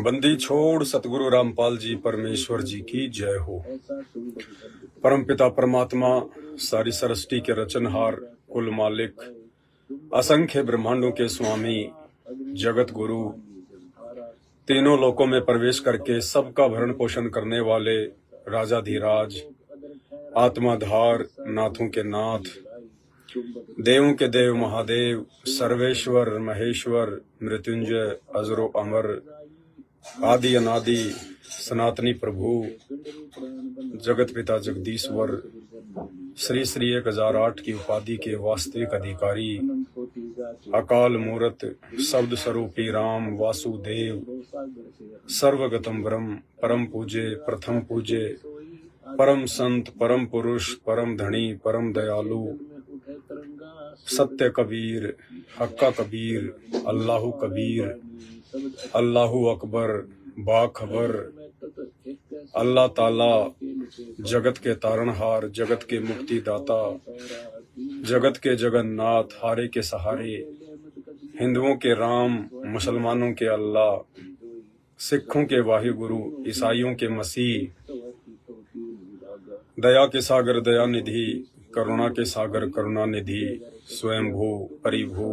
बंदी छोड़ सतगुरु रामपाल जी परमेश्वर जी की जय हो। परमपिता परमात्मा सारी सृष्टि के रचनहार, कुल मालिक, असंख्य ब्रह्मांडों के स्वामी, जगत गुरु, तीनों लोकों में प्रवेश करके सबका भरण पोषण करने वाले राजाधिराज, आत्माधार, नाथों के नाथ, देवों के देव महादेव, सर्वेश्वर महेश्वर, मृत्युंजय, अजरो अमर, आदि अनादि, सनातनी प्रभु, जगत पिता जगदीश्वर, श्री श्री 1008 की उपाधि के वास्तविक अधिकारी, अकाल मूरत, शब्द स्वरूपी राम वासुदेव, सर्वगतम ब्रह्म, परम पूजे, प्रथम पूजे, परम संत, परम पुरुष, परम धनी, परम दयालु, सत्य कबीर, हक्का कबीर, अल्लाहु कबीर, अल्लाहु अकबर, बाखबर, अल्लाह ताला, जगत के तारणहार, जगत के मुक्तिदाता, जगत के जगन्नाथ, हारे के सहारे, हिंदुओं के राम, मुसलमानों के अल्लाह, सिखों के वाहिगुरु, ईसाइयों के मसीह, दया के सागर दया निधि, करुणा के सागर करुणा निधि, स्वयंभू परिभू,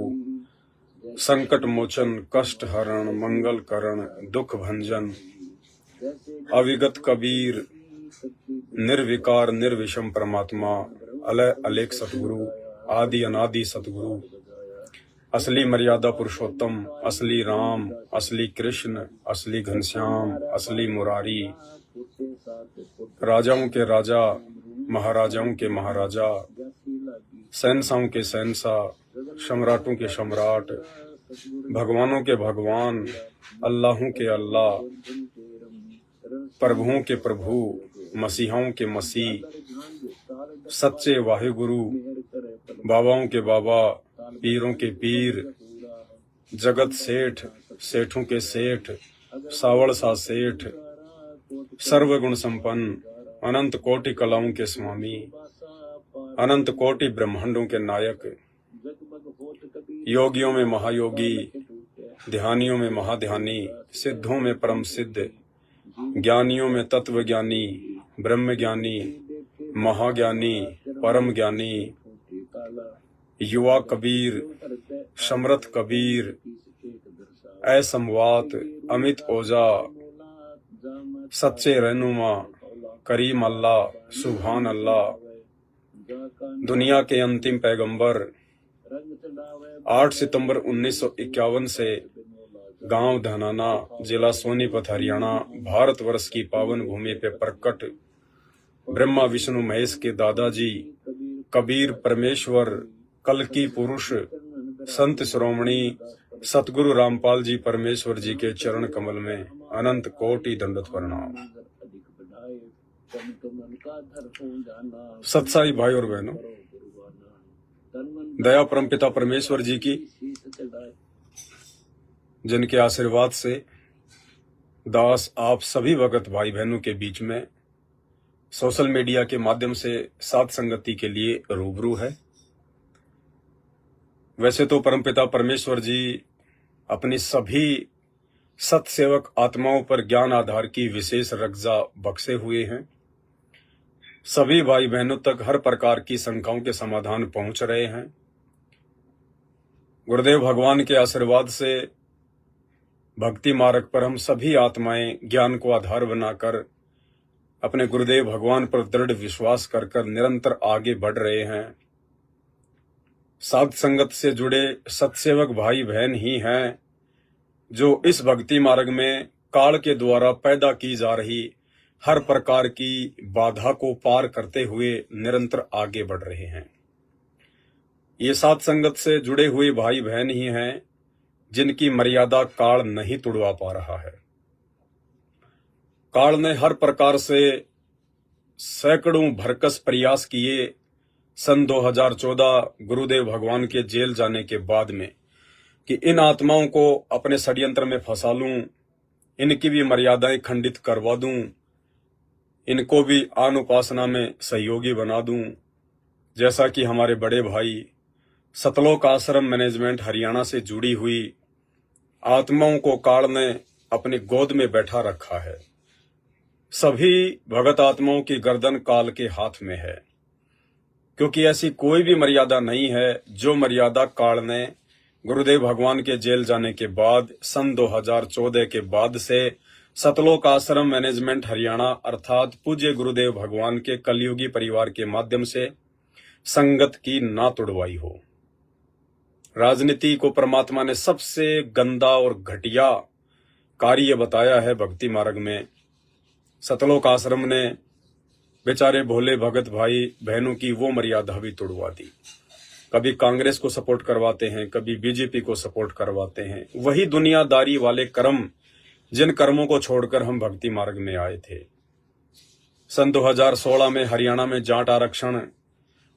संकट मोचन, कष्ट हरण, मंगल करण, दुख भंजन, अविगत कबीर, निर्विकार निर्विषम परमात्मा, अलय अलेख सतगुरु, आदि अनादि सतगुरु, असली मर्यादा पुरुषोत्तम, असली राम, असली कृष्ण, असली घनश्याम, असली मुरारी, राजाओं के राजा, महाराजाओं के महाराजा, शहंशाहों के शहंशाह, सम्राटों के सम्राट, भगवानों के भगवान, अल्लाहों के अल्लाह, प्रभुओं के प्रभु, मसीहाओं के मसीह, सच्चे वाहिगुरु, बाबाओं के बाबा, पीरों के पीर, जगत सेठ, सेठों के सेठ, सावड़ सा सेठ, सर्वगुण संपन्न, अनंत कोटि कलाओं के स्वामी, अनंत कोटि ब्रह्मांडों के नायक, योगियों में महायोगी, ध्यानियों में महाध्यानी, सिद्धों में परम सिद्ध, ज्ञानियों में तत्व ज्ञानी, ब्रह्म ज्ञानी, महाज्ञानी, परम ज्ञानी, युवा कबीर, समर्थ कबीर, असमवात, अमित ओजा, सच्चे रहनुमा, करीम अल्लाह, सुभान अल्लाह, दुनिया के अंतिम पैगंबर, 8 सितंबर 1951 से गांव धनाना, जिला सोनीपत, हरियाणा, भारतवर्ष की पावन भूमि पे प्रकट ब्रह्मा विष्णु महेश के दादाजी कबीर परमेश्वर, कल्कि पुरुष, संत श्रोमणी सतगुरु रामपाल जी परमेश्वर जी के चरण कमल में अनंत कोटि दंडवत प्रणाम। सत्साई भाई और बहनों, दया परमपिता परमेश्वर जी की, जिनके आशीर्वाद से दास आप सभी भगत भाई बहनों के बीच में सोशल मीडिया के माध्यम से साथ संगति के लिए रूबरू है। वैसे तो परमपिता परमेश्वर जी अपनी सभी सत्सेवक आत्माओं पर ज्ञान आधार की विशेष रक्षा बख्शे हुए हैं। सभी भाई बहनों तक हर प्रकार की शंकाओं के समाधान पहुंच रहे हैं। गुरुदेव भगवान के आशीर्वाद से भक्ति मार्ग पर हम सभी आत्माएं ज्ञान को आधार बनाकर अपने गुरुदेव भगवान पर दृढ़ विश्वास कर निरंतर आगे बढ़ रहे हैं। साध संगत से जुड़े सत्सेवक भाई बहन ही हैं जो इस भक्ति मार्ग में काल के द्वारा पैदा की जा रही हर प्रकार की बाधा को पार करते हुए निरंतर आगे बढ़ रहे हैं। ये साध संगत से जुड़े हुए भाई बहन ही हैं जिनकी मर्यादा काल नहीं तुड़वा पा रहा है। काल ने हर प्रकार से सैकड़ों भरकस प्रयास किए सन 2014 गुरुदेव भगवान के जेल जाने के बाद में कि इन आत्माओं को अपने षड्यंत्र में फंसा लूं, इनकी भी मर्यादाएं खंडित करवा दूं, इनको भी आन उपासना में सहयोगी बना दूं। जैसा कि हमारे बड़े भाई सतलोक आश्रम मैनेजमेंट हरियाणा से जुड़ी हुई आत्माओं को काल ने अपनी गोद में बैठा रखा है। सभी भगत आत्माओं की गर्दन काल के हाथ में है, क्योंकि ऐसी कोई भी मर्यादा नहीं है जो मर्यादा काल ने गुरुदेव भगवान के जेल जाने के बाद सन 2014 के बाद से सतलोक आश्रम मैनेजमेंट हरियाणा अर्थात पूज्य गुरुदेव भगवान के कलयुगी परिवार के माध्यम से संगत की ना तुड़वाई हो। राजनीति को परमात्मा ने सबसे गंदा और घटिया कार्य बताया है भक्ति मार्ग में। सतलोक आश्रम ने बेचारे भोले भगत भाई बहनों की वो मर्यादा भी तुड़वा दी। कभी कांग्रेस को सपोर्ट करवाते हैं, कभी बीजेपी को सपोर्ट करवाते हैं। वही दुनियादारी वाले कर्म जिन कर्मों को छोड़कर हम भक्ति मार्ग में आए थे। सन 2016 में हरियाणा में जाट आरक्षण,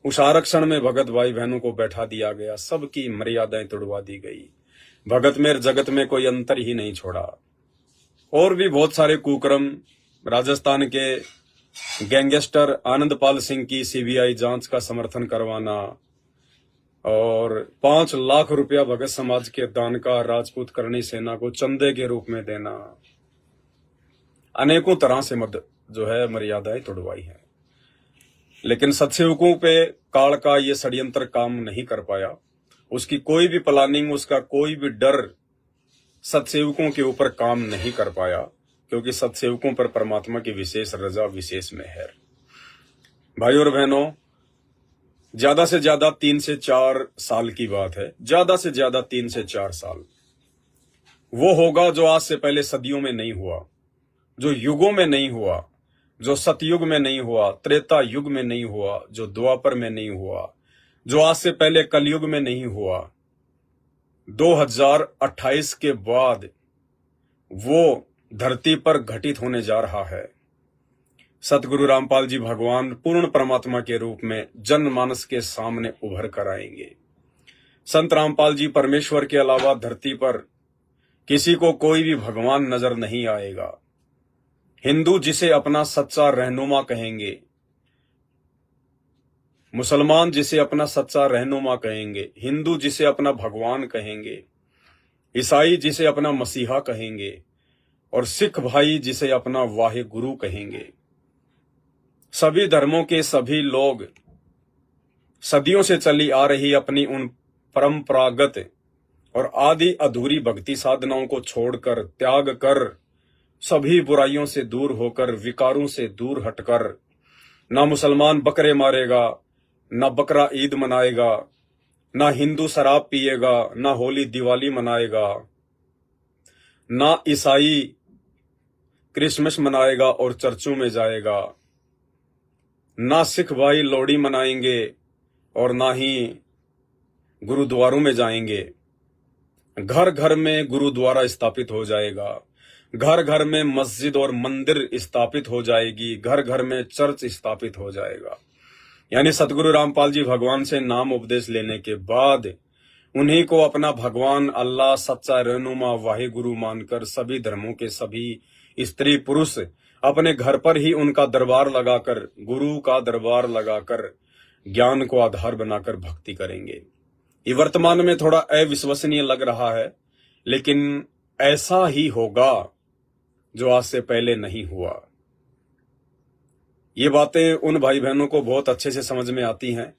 उस आरक्षण में भगत भाई बहनों को बैठा दिया गया, सबकी मर्यादाएं तुड़वा दी गई। भगत में जगत में कोई अंतर ही नहीं छोड़ा। और भी बहुत सारे कुकर्म, राजस्थान के गैंगस्टर आनंदपाल सिंह की सीबीआई जांच का समर्थन करवाना और 5 लाख रुपया भगत समाज के दान का राजपूत करणी सेना को चंदे के रूप में देना, अनेकों तरह से जो है मर्यादाएं तोड़वाई है। लेकिन सत्सेवकों पे काल का ये षड्यंत्र काम नहीं कर पाया। उसकी कोई भी प्लानिंग, उसका कोई भी डर सत्सेवकों के ऊपर काम नहीं कर पाया, क्योंकि सत्सेवकों पर परमात्मा की विशेष रजा, विशेष मेहर। भाई और बहनों, ज्यादा से ज्यादा 3 से 4 साल की बात है, ज्यादा से ज्यादा 3 से 4 साल वो होगा जो आज से पहले सदियों में नहीं हुआ, जो युगों में नहीं हुआ, जो सतयुग में नहीं हुआ, त्रेता युग में नहीं हुआ, जो द्वापर में नहीं हुआ, जो आज से पहले कलयुग में नहीं हुआ। 2028 के बाद वो धरती पर घटित होने जा रहा है। सतगुरु रामपाल जी भगवान पूर्ण परमात्मा के रूप में जनमानस के सामने उभर कर आएंगे। संत रामपाल जी परमेश्वर के अलावा धरती पर किसी को कोई भी भगवान नजर नहीं आएगा। हिंदू जिसे अपना सच्चा रहनुमा कहेंगे, मुसलमान जिसे अपना सच्चा रहनुमा कहेंगे, हिंदू जिसे अपना भगवान कहेंगे, ईसाई जिसे अपना मसीहा कहेंगे और सिख भाई जिसे अपना वाहे गुरु कहेंगे। सभी धर्मों के सभी लोग सदियों से चली आ रही अपनी उन परंपरागत और आदि अधूरी भक्ति साधनाओं को छोड़कर, त्याग कर, सभी बुराइयों से दूर होकर, विकारों से दूर हटकर, ना मुसलमान बकरे मारेगा, ना बकरा ईद मनाएगा, ना हिंदू शराब पिएगा, ना होली दिवाली मनाएगा, ना ईसाई क्रिसमस मनाएगा और चर्चों में जाएगा, ना सिख भाई लोहड़ी मनाएंगे और ना ही गुरुद्वारों में जाएंगे। घर घर में गुरुद्वारा स्थापित हो जाएगा, घर घर में मस्जिद और मंदिर स्थापित हो जाएगी, घर घर में चर्च स्थापित हो जाएगा। यानी सतगुरु रामपाल जी भगवान से नाम उपदेश लेने के बाद उन्हीं को अपना भगवान, अल्लाह, सच्चा रहनुमा, वाहे गुरु मानकर सभी धर्मों के सभी स्त्री पुरुष अपने घर पर ही उनका दरबार लगाकर, गुरु का दरबार लगाकर ज्ञान को आधार बनाकर भक्ति करेंगे। ये वर्तमान में थोड़ा अविश्वसनीय लग रहा है, लेकिन ऐसा ही होगा जो आज से पहले नहीं हुआ। ये बातें उन भाई बहनों को बहुत अच्छे से समझ में आती हैं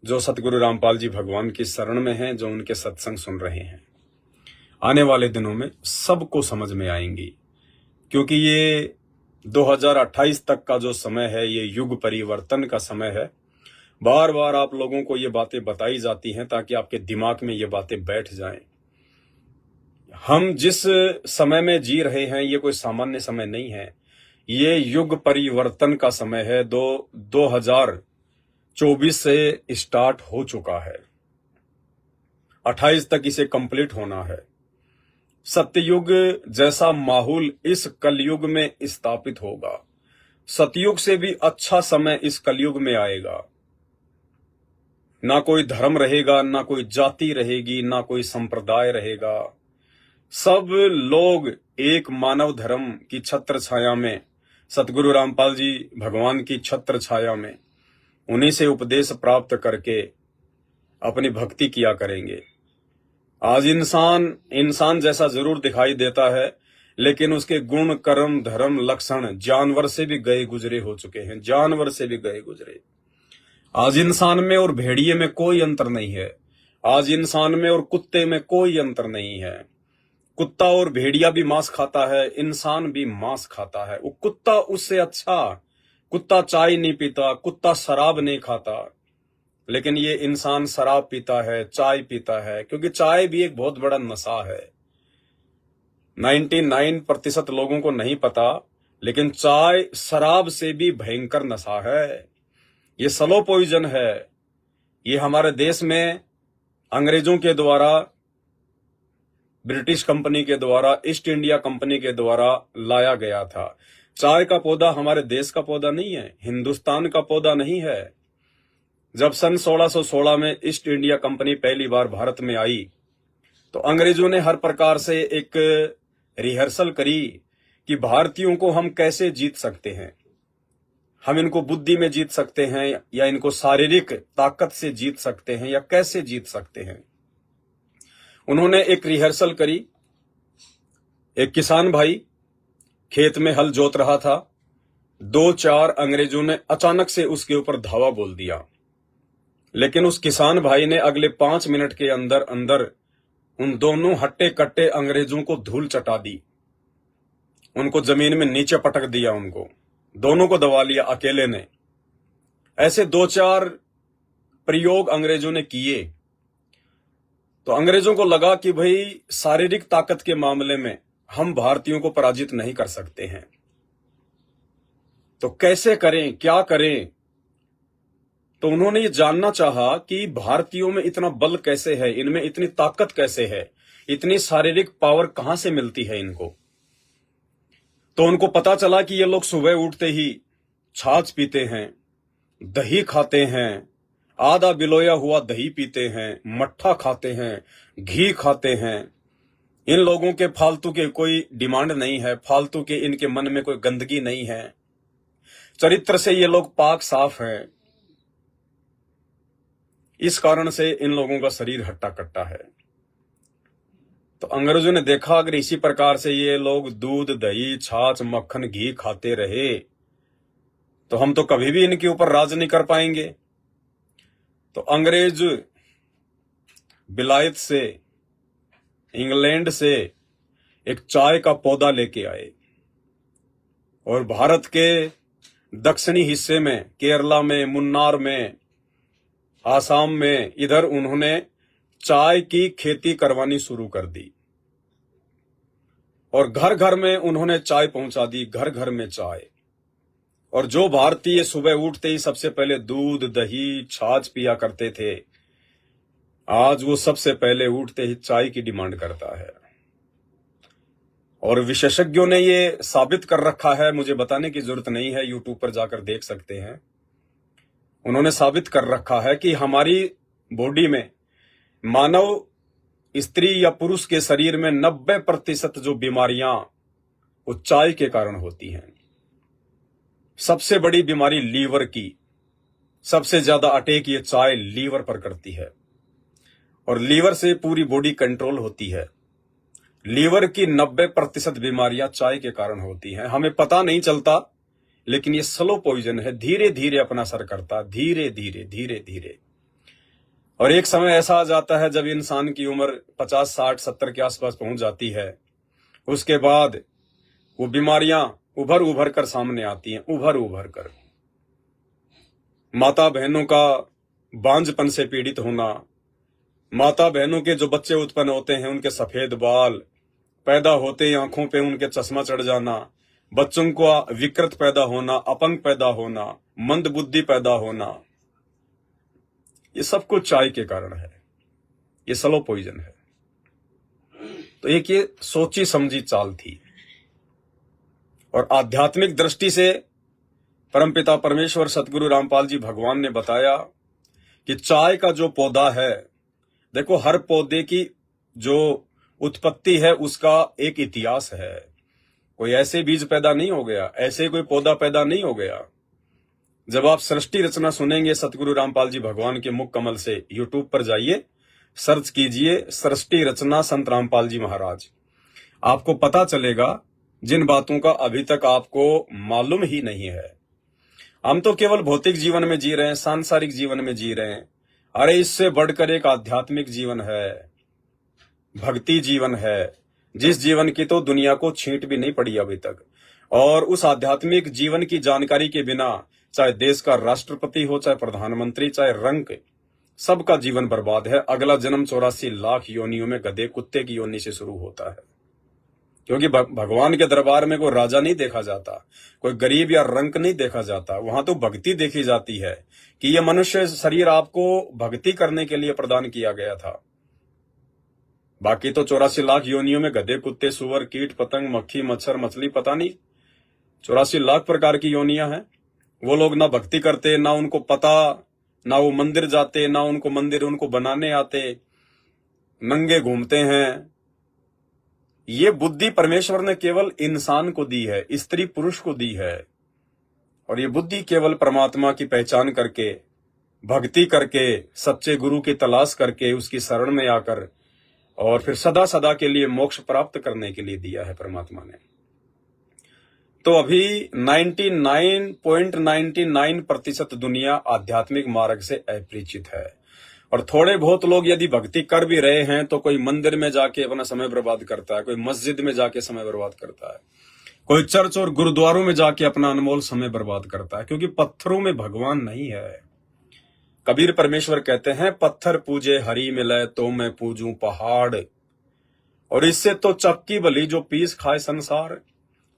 जो सतगुरु रामपाल जी भगवान की शरण में हैं, जो उनके सत्संग सुन रहे हैं। आने वाले दिनों में सबको समझ में आएंगी, क्योंकि ये 2028 तक का जो समय है, ये युग परिवर्तन का समय है। बार बार आप लोगों को ये बातें बताई जाती हैं ताकि आपके दिमाग में ये बातें बैठ जाएं। हम जिस समय में जी रहे हैं, ये कोई सामान्य समय नहीं है, ये युग परिवर्तन का समय है। 2024 से स्टार्ट हो चुका है, 28 तक इसे कंप्लीट होना है। सत्ययुग जैसा माहौल इस कलयुग में स्थापित होगा। सतयुग से भी अच्छा समय इस कलयुग में आएगा। ना कोई धर्म रहेगा, ना कोई जाति रहेगी, ना कोई संप्रदाय रहेगा। सब लोग एक मानव धर्म की छत्र छाया में, सतगुरु रामपाल जी भगवान की छत्र छाया में उन्हीं से उपदेश प्राप्त करके अपनी भक्ति किया करेंगे। आज इंसान इंसान जैसा जरूर दिखाई देता है, लेकिन उसके गुण, कर्म, धर्म, लक्षण जानवर से भी गए गुजरे हो चुके हैं, जानवर से भी गए गुजरे। आज इंसान में और भेड़िए में कोई अंतर नहीं है। आज इंसान में और कुत्ते में कोई अंतर नहीं है। कुत्ता और भेड़िया भी मांस खाता है, इंसान भी मांस खाता है। वो कुत्ता उससे अच्छा, कुत्ता चाय नहीं पीता, कुत्ता शराब नहीं खाता, लेकिन ये इंसान शराब पीता है, चाय पीता है, क्योंकि चाय भी एक बहुत बड़ा नशा है। 99% लोगों को नहीं पता, लेकिन चाय शराब से भी भयंकर नशा है। ये स्लो पॉइजन है। ये हमारे देश में अंग्रेजों के द्वारा, ब्रिटिश कंपनी के द्वारा, ईस्ट इंडिया कंपनी के द्वारा लाया गया था। चाय का पौधा हमारे देश का पौधा नहीं है, हिंदुस्तान का पौधा नहीं है। जब सन 1616 में ईस्ट इंडिया कंपनी पहली बार भारत में आई, तो अंग्रेजों ने हर प्रकार से एक रिहर्सल करी कि भारतीयों को हम कैसे जीत सकते हैं। हम इनको बुद्धि में जीत सकते हैं, या इनको शारीरिक ताकत से जीत सकते हैं, या कैसे जीत सकते हैं। उन्होंने एक रिहर्सल करी। एक किसान भाई खेत में हल जोत रहा था, 2-4 अंग्रेजों ने अचानक से उसके ऊपर धावा बोल दिया, लेकिन उस किसान भाई ने अगले 5 मिनट के अंदर अंदर उन दोनों हट्टे कट्टे अंग्रेजों को धूल चटा दी, उनको जमीन में नीचे पटक दिया, उनको दोनों को दबा लिया अकेले ने। ऐसे 2-4 प्रयोग अंग्रेजों ने किए, तो अंग्रेजों को लगा कि भाई शारीरिक ताकत के मामले में हम भारतीयों को पराजित नहीं कर सकते हैं, तो कैसे करें, क्या करें। तो उन्होंने ये जानना चाहा कि भारतीयों में इतना बल कैसे है, इनमें इतनी ताकत कैसे है, इतनी शारीरिक पावर कहां से मिलती है इनको। तो उनको पता चला कि ये लोग सुबह उठते ही छाछ पीते हैं, दही खाते हैं, आधा बिलोया हुआ दही पीते हैं, मट्ठा खाते हैं, घी खाते हैं। इन लोगों के फालतू के कोई डिमांड नहीं है, फालतू के इनके मन में कोई गंदगी नहीं है, चरित्र से ये लोग पाक साफ हैं। इस कारण से इन लोगों का शरीर हट्टा कट्टा है। तो अंग्रेजों ने देखा अगर इसी प्रकार से ये लोग दूध, दही, छाछ, मक्खन, घी खाते रहे, तो हम तो कभी भी इनके ऊपर राज नहीं कर पाएंगे। तो अंग्रेज बिलायत से, इंग्लैंड से एक चाय का पौधा लेके आए, और भारत के दक्षिणी हिस्से में, केरला में, मुन्नार में, आसाम में, इधर उन्होंने चाय की खेती करवानी शुरू कर दी, और घर घर में उन्होंने चाय पहुंचा दी, घर घर में चाय। और जो भारतीय सुबह उठते ही सबसे पहले दूध, दही, छाछ पिया करते थे, आज वो सबसे पहले उठते ही चाय की डिमांड करता है। और विशेषज्ञों ने ये साबित कर रखा है, मुझे बताने की जरूरत नहीं है, यूट्यूब पर जाकर देख सकते हैं। उन्होंने साबित कर रखा है कि हमारी बॉडी में, मानव स्त्री या पुरुष के शरीर में 90% जो बीमारियां वो चाय के कारण होती हैं। सबसे बड़ी बीमारी लीवर की, सबसे ज्यादा अटैक ये चाय लीवर पर करती है, और लीवर से पूरी बॉडी कंट्रोल होती है। लीवर की 90% बीमारियां चाय के कारण होती हैं। हमें पता नहीं चलता, लेकिन ये स्लो पॉइजन है, धीरे धीरे अपना असर करता, धीरे धीरे धीरे धीरे। और एक समय ऐसा आ जाता है जब इंसान की उम्र 50, 60, 70 के आसपास पहुंच जाती है, उसके बाद वो बीमारियां उभर उभर कर सामने आती हैं, उभर उभर कर। माता बहनों का बांझपन से पीड़ित होना, माता बहनों के जो बच्चे उत्पन्न होते हैं उनके सफेद बाल, पैदा होते ही आंखों पे उनके चश्मा चढ़ जाना, बच्चों को विकृत पैदा होना, अपंग पैदा होना, मंद बुद्धि पैदा होना, ये सब कुछ चाय के कारण है। ये स्लो पॉइजन है। तो एक ये सोची समझी चाल थी। और आध्यात्मिक दृष्टि से परमपिता परमेश्वर सतगुरु रामपाल जी भगवान ने बताया कि चाय का जो पौधा है, देखो हर पौधे की जो उत्पत्ति है उसका एक इतिहास है। कोई ऐसे बीज पैदा नहीं हो गया, ऐसे कोई पौधा पैदा नहीं हो गया। जब आप सृष्टि रचना सुनेंगे सतगुरु रामपाल जी भगवान के मुख कमल से, यूट्यूब पर जाइए, सर्च कीजिए सृष्टि रचना संत रामपाल जी महाराज, आपको पता चलेगा जिन बातों का अभी तक आपको मालूम ही नहीं है। हम तो केवल भौतिक जीवन में जी रहे हैं, सांसारिक जीवन में जी रहे हैं। अरे इससे बढ़कर एक आध्यात्मिक जीवन है, भक्ति जीवन है, जिस जीवन की तो दुनिया को छींट भी नहीं पड़ी अभी तक। और उस आध्यात्मिक जीवन की जानकारी के बिना चाहे देश का राष्ट्रपति हो, चाहे प्रधानमंत्री, चाहे रंक, सबका जीवन बर्बाद है। अगला जन्म 84 लाख योनियों में गधे कुत्ते की योनि से शुरू होता है, क्योंकि भगवान के दरबार में कोई राजा नहीं देखा जाता, कोई गरीब या रंक नहीं देखा जाता। वहां तो भक्ति देखी जाती है कि यह मनुष्य शरीर आपको भक्ति करने के लिए प्रदान किया गया था। बाकी तो 84 लाख योनियों में गधे कुत्ते सुअर कीट पतंग मक्खी मच्छर मछली, पता नहीं 84 लाख प्रकार की योनियां हैं। वो लोग ना भक्ति करते, ना उनको पता, ना वो मंदिर जाते, ना उनको मंदिर उनको बनाने आते, नंगे घूमते हैं। ये बुद्धि परमेश्वर ने केवल इंसान को दी है, स्त्री पुरुष को दी है। और ये बुद्धि केवल परमात्मा की पहचान करके, भक्ति करके, सच्चे गुरु की तलाश करके, उसकी शरण में आकर और फिर सदा सदा के लिए मोक्ष प्राप्त करने के लिए दिया है परमात्मा ने। तो अभी 99.99% दुनिया आध्यात्मिक मार्ग से अपरिचित है। और थोड़े बहुत लोग यदि भक्ति कर भी रहे हैं तो कोई मंदिर में जाके अपना समय बर्बाद करता है, कोई मस्जिद में जाके समय बर्बाद करता है, कोई चर्च और गुरुद्वारों में जाके अपना अनमोल समय बर्बाद करता है, क्योंकि पत्थरों में भगवान नहीं है। कबीर परमेश्वर कहते हैं, पत्थर पूजे हरि मिले तो मैं पूजूं पहाड़। और इससे तो चक्की भली जो पीस खाए संसार।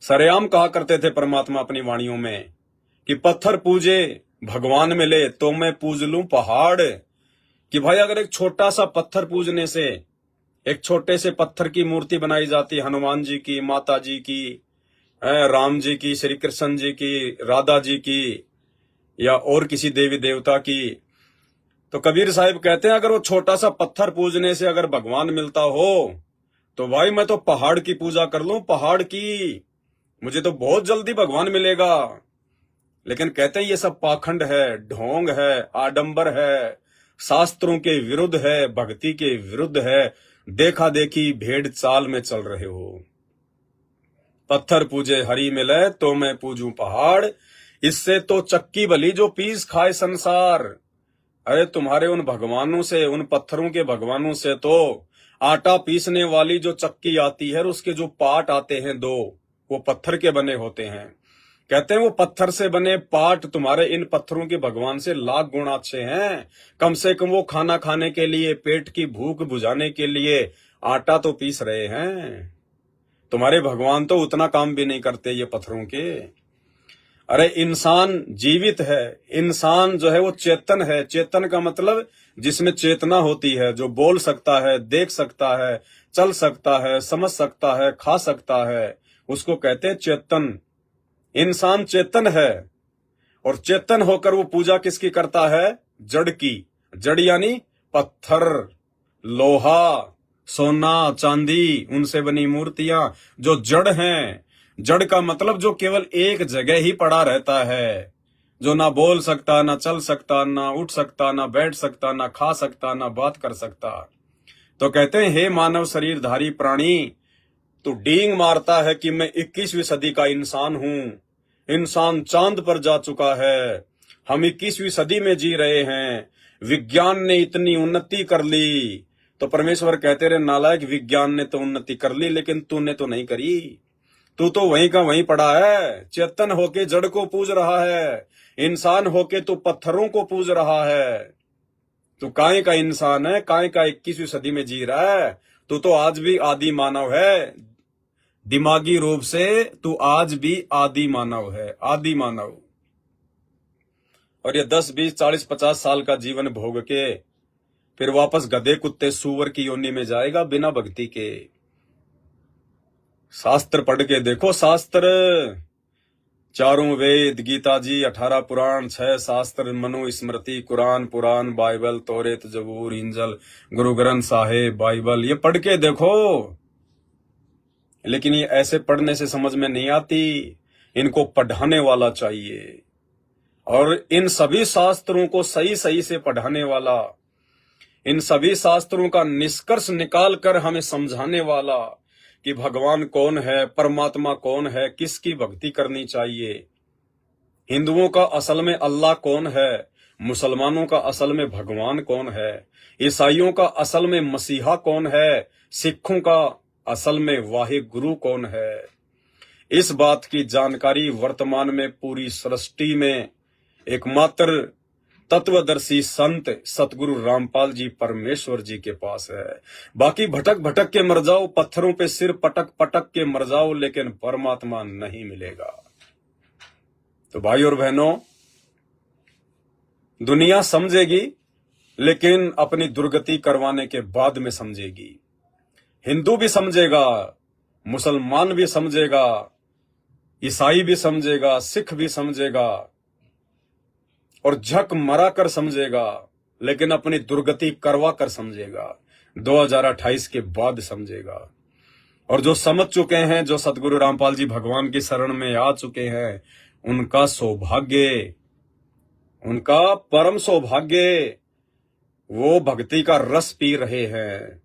सरेआम कहा करते थे परमात्मा अपनी वाणियों में कि पत्थर पूजे भगवान मिले तो मैं पूज लूं पहाड़। कि भाई अगर एक छोटा सा पत्थर पूजने से, एक छोटे से पत्थर की मूर्ति बनाई जाती, हनुमान जी की, माता जी की, राम जी की, श्री कृष्ण जी की, राधा जी की, या और किसी देवी देवता की, तो कबीर साहिब कहते हैं अगर वो छोटा सा पत्थर पूजने से अगर भगवान मिलता हो तो भाई मैं तो पहाड़ की पूजा कर लूं, पहाड़ की, मुझे तो बहुत जल्दी भगवान मिलेगा। लेकिन कहते हैं ये सब पाखंड है, ढोंग है, आडंबर है, शास्त्रों के विरुद्ध है, भक्ति के विरुद्ध है, देखा देखी भेड़ चाल में चल रहे हो। पत्थर पूजे हरि मिले तो मैं पूजूं पहाड़, इससे तो चक्की भली जो पीस खाए संसार। अरे तुम्हारे उन भगवानों से, उन पत्थरों के भगवानों से तो आटा पीसने वाली जो चक्की आती है, उसके जो पाट आते हैं दो, वो पत्थर के बने होते हैं। कहते हैं वो पत्थर से बने पाट तुम्हारे इन पत्थरों के भगवान से लाख गुना अच्छे हैं। कम से कम वो खाना खाने के लिए, पेट की भूख बुझाने के लिए आटा तो पीस रहे हैं। तुम्हारे भगवान तो उतना काम भी नहीं करते ये पत्थरों के। अरे इंसान जीवित है, इंसान जो है वो चेतन है। चेतन का मतलब जिसमें चेतना होती है, जो बोल सकता है, देख सकता है, चल सकता है, समझ सकता है, खा सकता है, उसको कहते हैं चेतन। इंसान चेतन है। और चेतन होकर वो पूजा किसकी करता है? जड़ की। जड़ यानी पत्थर, लोहा, सोना, चांदी, उनसे बनी मूर्तियां जो जड़ हैं। जड़ का मतलब जो केवल एक जगह ही पड़ा रहता है, जो ना बोल सकता, ना चल सकता, ना उठ सकता, ना बैठ सकता, ना खा सकता, ना बात कर सकता। तो कहते हैं हे मानव शरीरधारी प्राणी, तू डींग मारता है कि मैं 21वीं सदी का इंसान हूं। इंसान चांद पर जा चुका है, हम 21वीं सदी में जी रहे हैं, विज्ञान ने इतनी उन्नति कर ली। तो परमेश्वर कहते रहे नालायक, विज्ञान ने तो उन्नति कर ली लेकिन तूने तो नहीं करी। तू तो वहीं का वहीं पड़ा है। चेतन होके जड़ को पूज रहा है, इंसान होके तू पत्थरों को पूज रहा है। तू काहे का इंसान है, काहे का 21वीं सदी में जी रहा है। तू तो आज भी आदि मानव है, दिमागी रूप से तू आज भी आदि मानव है, आदि मानव। और ये 10, 20, 40, 50 साल का जीवन भोग के फिर वापस गधे कुत्ते सूअर की योनि में जाएगा बिना भक्ति के। शास्त्र पढ़ के देखो, शास्त्र 4 वेद, गीता जी, 18 पुराण, 6 शास्त्र, मनु स्मृति, कुरान, पुराण, बाइबल, तौरेत, जबूर, इंजल, गुरु ग्रंथ साहिब, बाइबल, ये पढ़ के देखो। लेकिन ये ऐसे पढ़ने से समझ में नहीं आती, इनको पढ़ाने वाला चाहिए। और इन सभी शास्त्रों को सही सही से पढ़ाने वाला, इन सभी शास्त्रों का निष्कर्ष निकाल कर हमें समझाने वाला कि भगवान कौन है, परमात्मा कौन है, किसकी भक्ति करनी चाहिए। हिंदुओं का असल में अल्लाह कौन है, मुसलमानों का असल में भगवान कौन है, ईसाइयों का असल में मसीहा कौन है, सिखों का असल में वाहे गुरु कौन है। इस बात की जानकारी वर्तमान में पूरी सृष्टि में एकमात्र तत्वदर्शी संत सतगुरु रामपाल जी परमेश्वर जी के पास है। बाकी भटक भटक के मर जाओ, पत्थरों पे सिर पटक पटक के मर जाओ, लेकिन परमात्मा नहीं मिलेगा। तो भाई और बहनों, दुनिया समझेगी लेकिन अपनी दुर्गति करवाने के बाद में समझेगी। हिंदू भी समझेगा, मुसलमान भी समझेगा, ईसाई भी समझेगा, सिख भी समझेगा और झक मरा कर समझेगा, लेकिन अपनी दुर्गति करवा कर समझेगा। 2028 के बाद समझेगा। और जो समझ चुके हैं, जो सतगुरु रामपाल जी भगवान की शरण में आ चुके हैं, उनका सौभाग्य, उनका परम सौभाग्य, वो भक्ति का रस पी रहे हैं।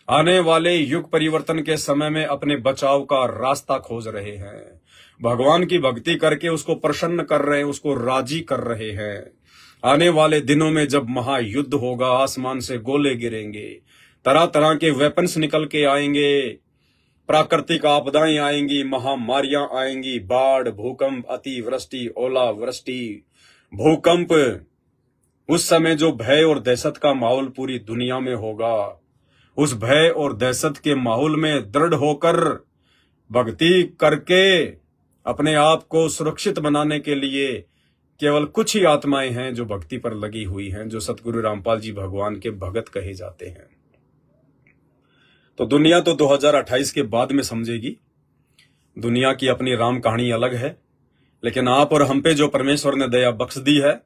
आने वाले युग परिवर्तन के समय में अपने बचाव का रास्ता खोज रहे हैं। भगवान की भक्ति करके उसको प्रसन्न कर रहे हैं, उसको राजी कर रहे हैं। आने वाले दिनों में जब महायुद्ध होगा, आसमान से गोले गिरेंगे, तरह तरह के वेपन्स निकल के आएंगे, प्राकृतिक आपदाएं आएंगी, महामारियां आएंगी, बाढ़, भूकंप, अतिवृष्टि, ओलावृष्टि, भूकंप। उस समय जो भय और दहशत का माहौल पूरी दुनिया में होगा, उस भय और दहशत के माहौल में दृढ़ होकर भक्ति करके अपने आप को सुरक्षित बनाने के लिए केवल कुछ ही आत्माएं हैं जो भक्ति पर लगी हुई हैं, जो सतगुरु रामपाल जी भगवान के भगत कहे जाते हैं। तो दुनिया तो 2028 के बाद में समझेगी। दुनिया की अपनी राम कहानी अलग है, लेकिन आप और हम पे जो परमेश्वर ने दया बख्श दी है,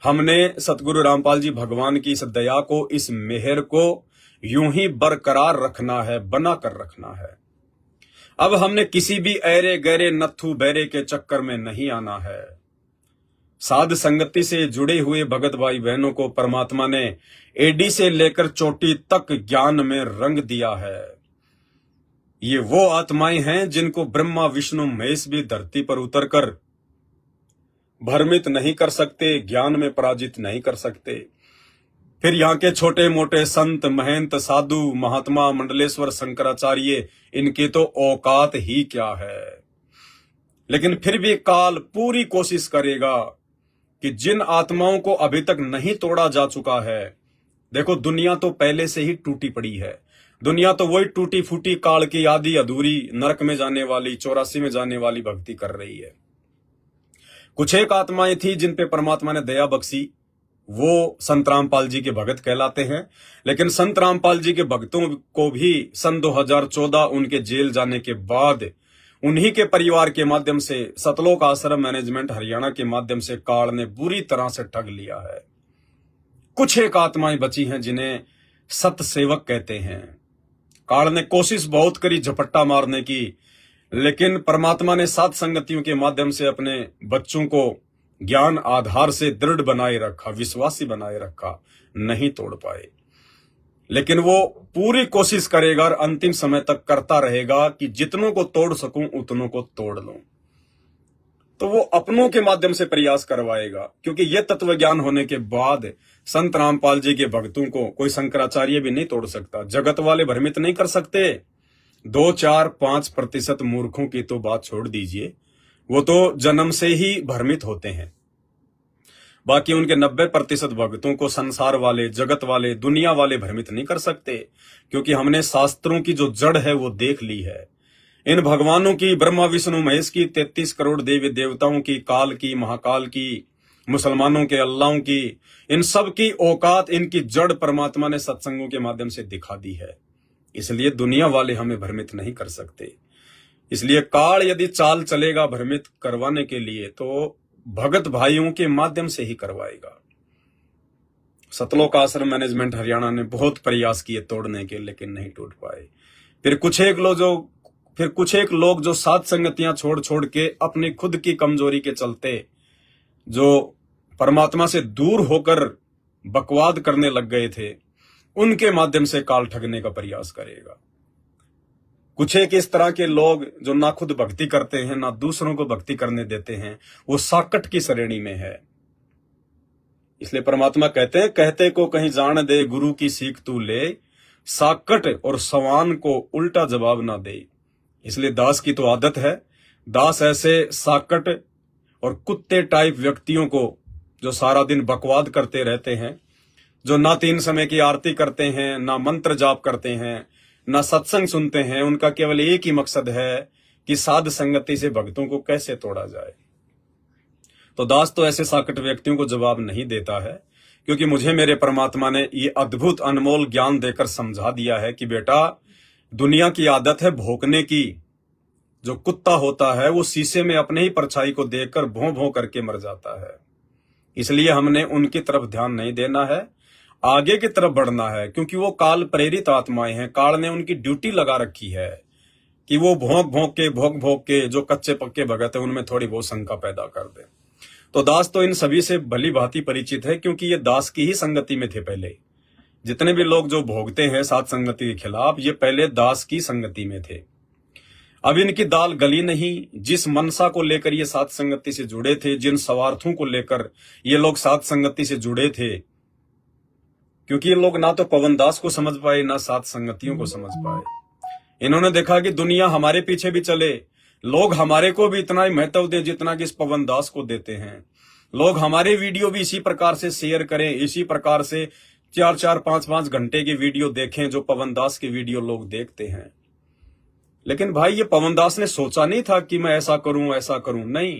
हमने सतगुरु रामपाल जी भगवान की इस दया को, इस मेहर को यूं ही बरकरार रखना है, बना कर रखना है। अब हमने किसी भी ऐरे गहरे नत्थु बैरे के चक्कर में नहीं आना है। साध संगति से जुड़े हुए भगत भाई बहनों को परमात्मा ने एडी से लेकर चोटी तक ज्ञान में रंग दिया है। ये वो आत्माएं हैं जिनको ब्रह्मा विष्णु महेश भी धरती पर उतरकर भ्रमित नहीं कर सकते, ज्ञान में पराजित नहीं कर सकते। फिर यहाँ के छोटे मोटे संत, महंत, साधु, महात्मा, मंडलेश्वर, शंकराचार्य, इनकी तो औकात ही क्या है। लेकिन फिर भी काल पूरी कोशिश करेगा कि जिन आत्माओं को अभी तक नहीं तोड़ा जा चुका है, देखो दुनिया तो पहले से ही टूटी पड़ी है। दुनिया तो वही टूटी फूटी काल की आधी अधूरी नरक में जाने वाली, 84 में जाने वाली भक्ति कर रही है। कुछ एक आत्माएं थी जिन पे परमात्मा ने दया बख्शी, वो संत रामपाल जी के भगत कहलाते हैं। लेकिन संत रामपाल जी के भक्तों को भी सन 2014 उनके जेल जाने के बाद उन्हीं के परिवार के माध्यम से, सतलोक आश्रम मैनेजमेंट हरियाणा के माध्यम से काल ने बुरी तरह से ठग लिया है। कुछ एक आत्माएं बची हैं जिन्हें सत सेवक कहते हैं। काल ने कोशिश बहुत करी झपट्टा मारने की, लेकिन परमात्मा ने सात संगतियों के माध्यम से अपने बच्चों को ज्ञान आधार से दृढ़ बनाए रखा, विश्वासी बनाए रखा, नहीं तोड़ पाए। लेकिन वो पूरी कोशिश करेगा और अंतिम समय तक करता रहेगा कि जितनों को तोड़ सकूं उतनों को तोड़ लूं। तो वो अपनों के माध्यम से प्रयास करवाएगा, क्योंकि ये तत्व ज्ञान होने के बाद संत रामपाल जी के भक्तों को कोई शंकराचार्य भी नहीं तोड़ सकता। जगत वाले भ्रमित नहीं कर सकते। 2, 4, 5% मूर्खों की तो बात छोड़ दीजिए, वो तो जन्म से ही भ्रमित होते हैं। बाकी उनके 90% भक्तों को संसार वाले, जगत वाले, दुनिया वाले भ्रमित नहीं कर सकते, क्योंकि हमने शास्त्रों की जो जड़ है वो देख ली है। इन भगवानों की, ब्रह्मा विष्णु महेश की, 33 करोड़ देवी देवताओं की, काल की, महाकाल की, मुसलमानों के अल्लाहों की, इन सब की औकात, इनकी जड़ परमात्मा ने सत्संगों के माध्यम से दिखा दी है। इसलिए दुनिया वाले हमें भ्रमित नहीं कर सकते। इसलिए काल यदि चाल चलेगा भ्रमित करवाने के लिए, तो भगत भाइयों के माध्यम से ही करवाएगा। सतलोक आश्रम मैनेजमेंट हरियाणा ने बहुत प्रयास किए तोड़ने के, लेकिन नहीं टूट पाए। फिर कुछ एक लोग जो सात संगतियां छोड़ छोड़ के अपनी खुद की कमजोरी के चलते जो परमात्मा से दूर होकर बकवाद करने लग गए थे, उनके माध्यम से काल ठगने का प्रयास करेगा। कुछ एक इस तरह के लोग जो ना खुद भक्ति करते हैं ना दूसरों को भक्ति करने देते हैं, वो साकट की श्रेणी में है। इसलिए परमात्मा कहते हैं, कहते को कहीं जान दे, गुरु की सीख तू ले, साकट और सवान को उल्टा जवाब ना दे। इसलिए दास की तो आदत है, दास ऐसे साकट और कुत्ते टाइप व्यक्तियों को जो सारा दिन बकवाद करते रहते हैं, जो ना 3 समय की आरती करते हैं, ना मंत्र जाप करते हैं, ना सत्संग सुनते हैं, उनका केवल एक ही मकसद है कि साध संगति से भक्तों को कैसे तोड़ा जाए। तो दास तो ऐसे साकट व्यक्तियों को जवाब नहीं देता है, क्योंकि मुझे मेरे परमात्मा ने ये अद्भुत अनमोल ज्ञान देकर समझा दिया है कि बेटा, दुनिया की आदत है भौंकने की। जो कुत्ता होता है वो शीशे में अपने ही परछाई को देखकर भौं भौं करके मर जाता है। इसलिए हमने उनकी तरफ ध्यान नहीं देना है, आगे की तरफ बढ़ना है, क्योंकि वो काल प्रेरित आत्माएं हैं। काल ने उनकी ड्यूटी लगा रखी है कि वो भोंक भोंक के जो कच्चे पक्के भगत है उनमें थोड़ी बहुत शंका पैदा कर दे। तो दास तो इन सभी से भली भांति परिचित है, क्योंकि ये दास की ही संगति में थे। पहले जितने भी लोग जो भोगते हैं साध संगति के खिलाफ, ये पहले दास की संगति में थे। अब इनकी दाल गली नहीं। जिस मनसा को लेकर ये साध संगति से जुड़े थे, जिन स्वार्थों को लेकर ये लोग साध संगति से जुड़े थे, क्योंकि ये लोग ना तो पवन दास को समझ पाए ना साध संगतियों को समझ पाए। इन्होंने देखा कि दुनिया हमारे पीछे भी चले, लोग हमारे को भी इतना ही महत्व दें जितना कि इस पवन दास को देते हैं। लोग हमारे वीडियो भी इसी प्रकार से शेयर करें, इसी प्रकार से 4-4, 5-5 घंटे की वीडियो देखें जो पवन दास की वीडियो लोग देखते हैं। लेकिन भाई, ये पवन दास ने सोचा नहीं था कि मैं ऐसा करूं ऐसा करूं। नहीं,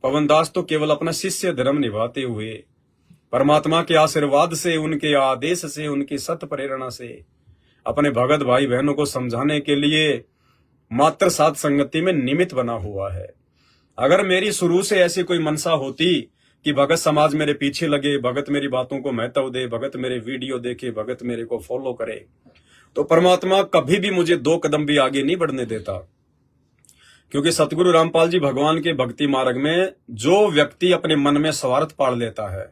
पवन दास तो केवल अपना शिष्य धर्म निभाते हुए परमात्मा के आशीर्वाद से, उनके आदेश से, उनकी सत प्रेरणा से अपने भगत भाई बहनों को समझाने के लिए मात्र साध संगति में निमित्त बना हुआ है। अगर मेरी शुरू से ऐसी कोई मनसा होती कि भगत समाज मेरे पीछे लगे, भगत मेरी बातों को महत्व दे, भगत मेरे वीडियो देखे, भगत मेरे को फॉलो करे, तो परमात्मा कभी भी मुझे 2 कदम भी आगे नहीं बढ़ने देता। क्योंकि सतगुरु रामपाल जी भगवान के भक्ति मार्ग में जो व्यक्ति अपने मन में स्वार्थ पाल लेता है,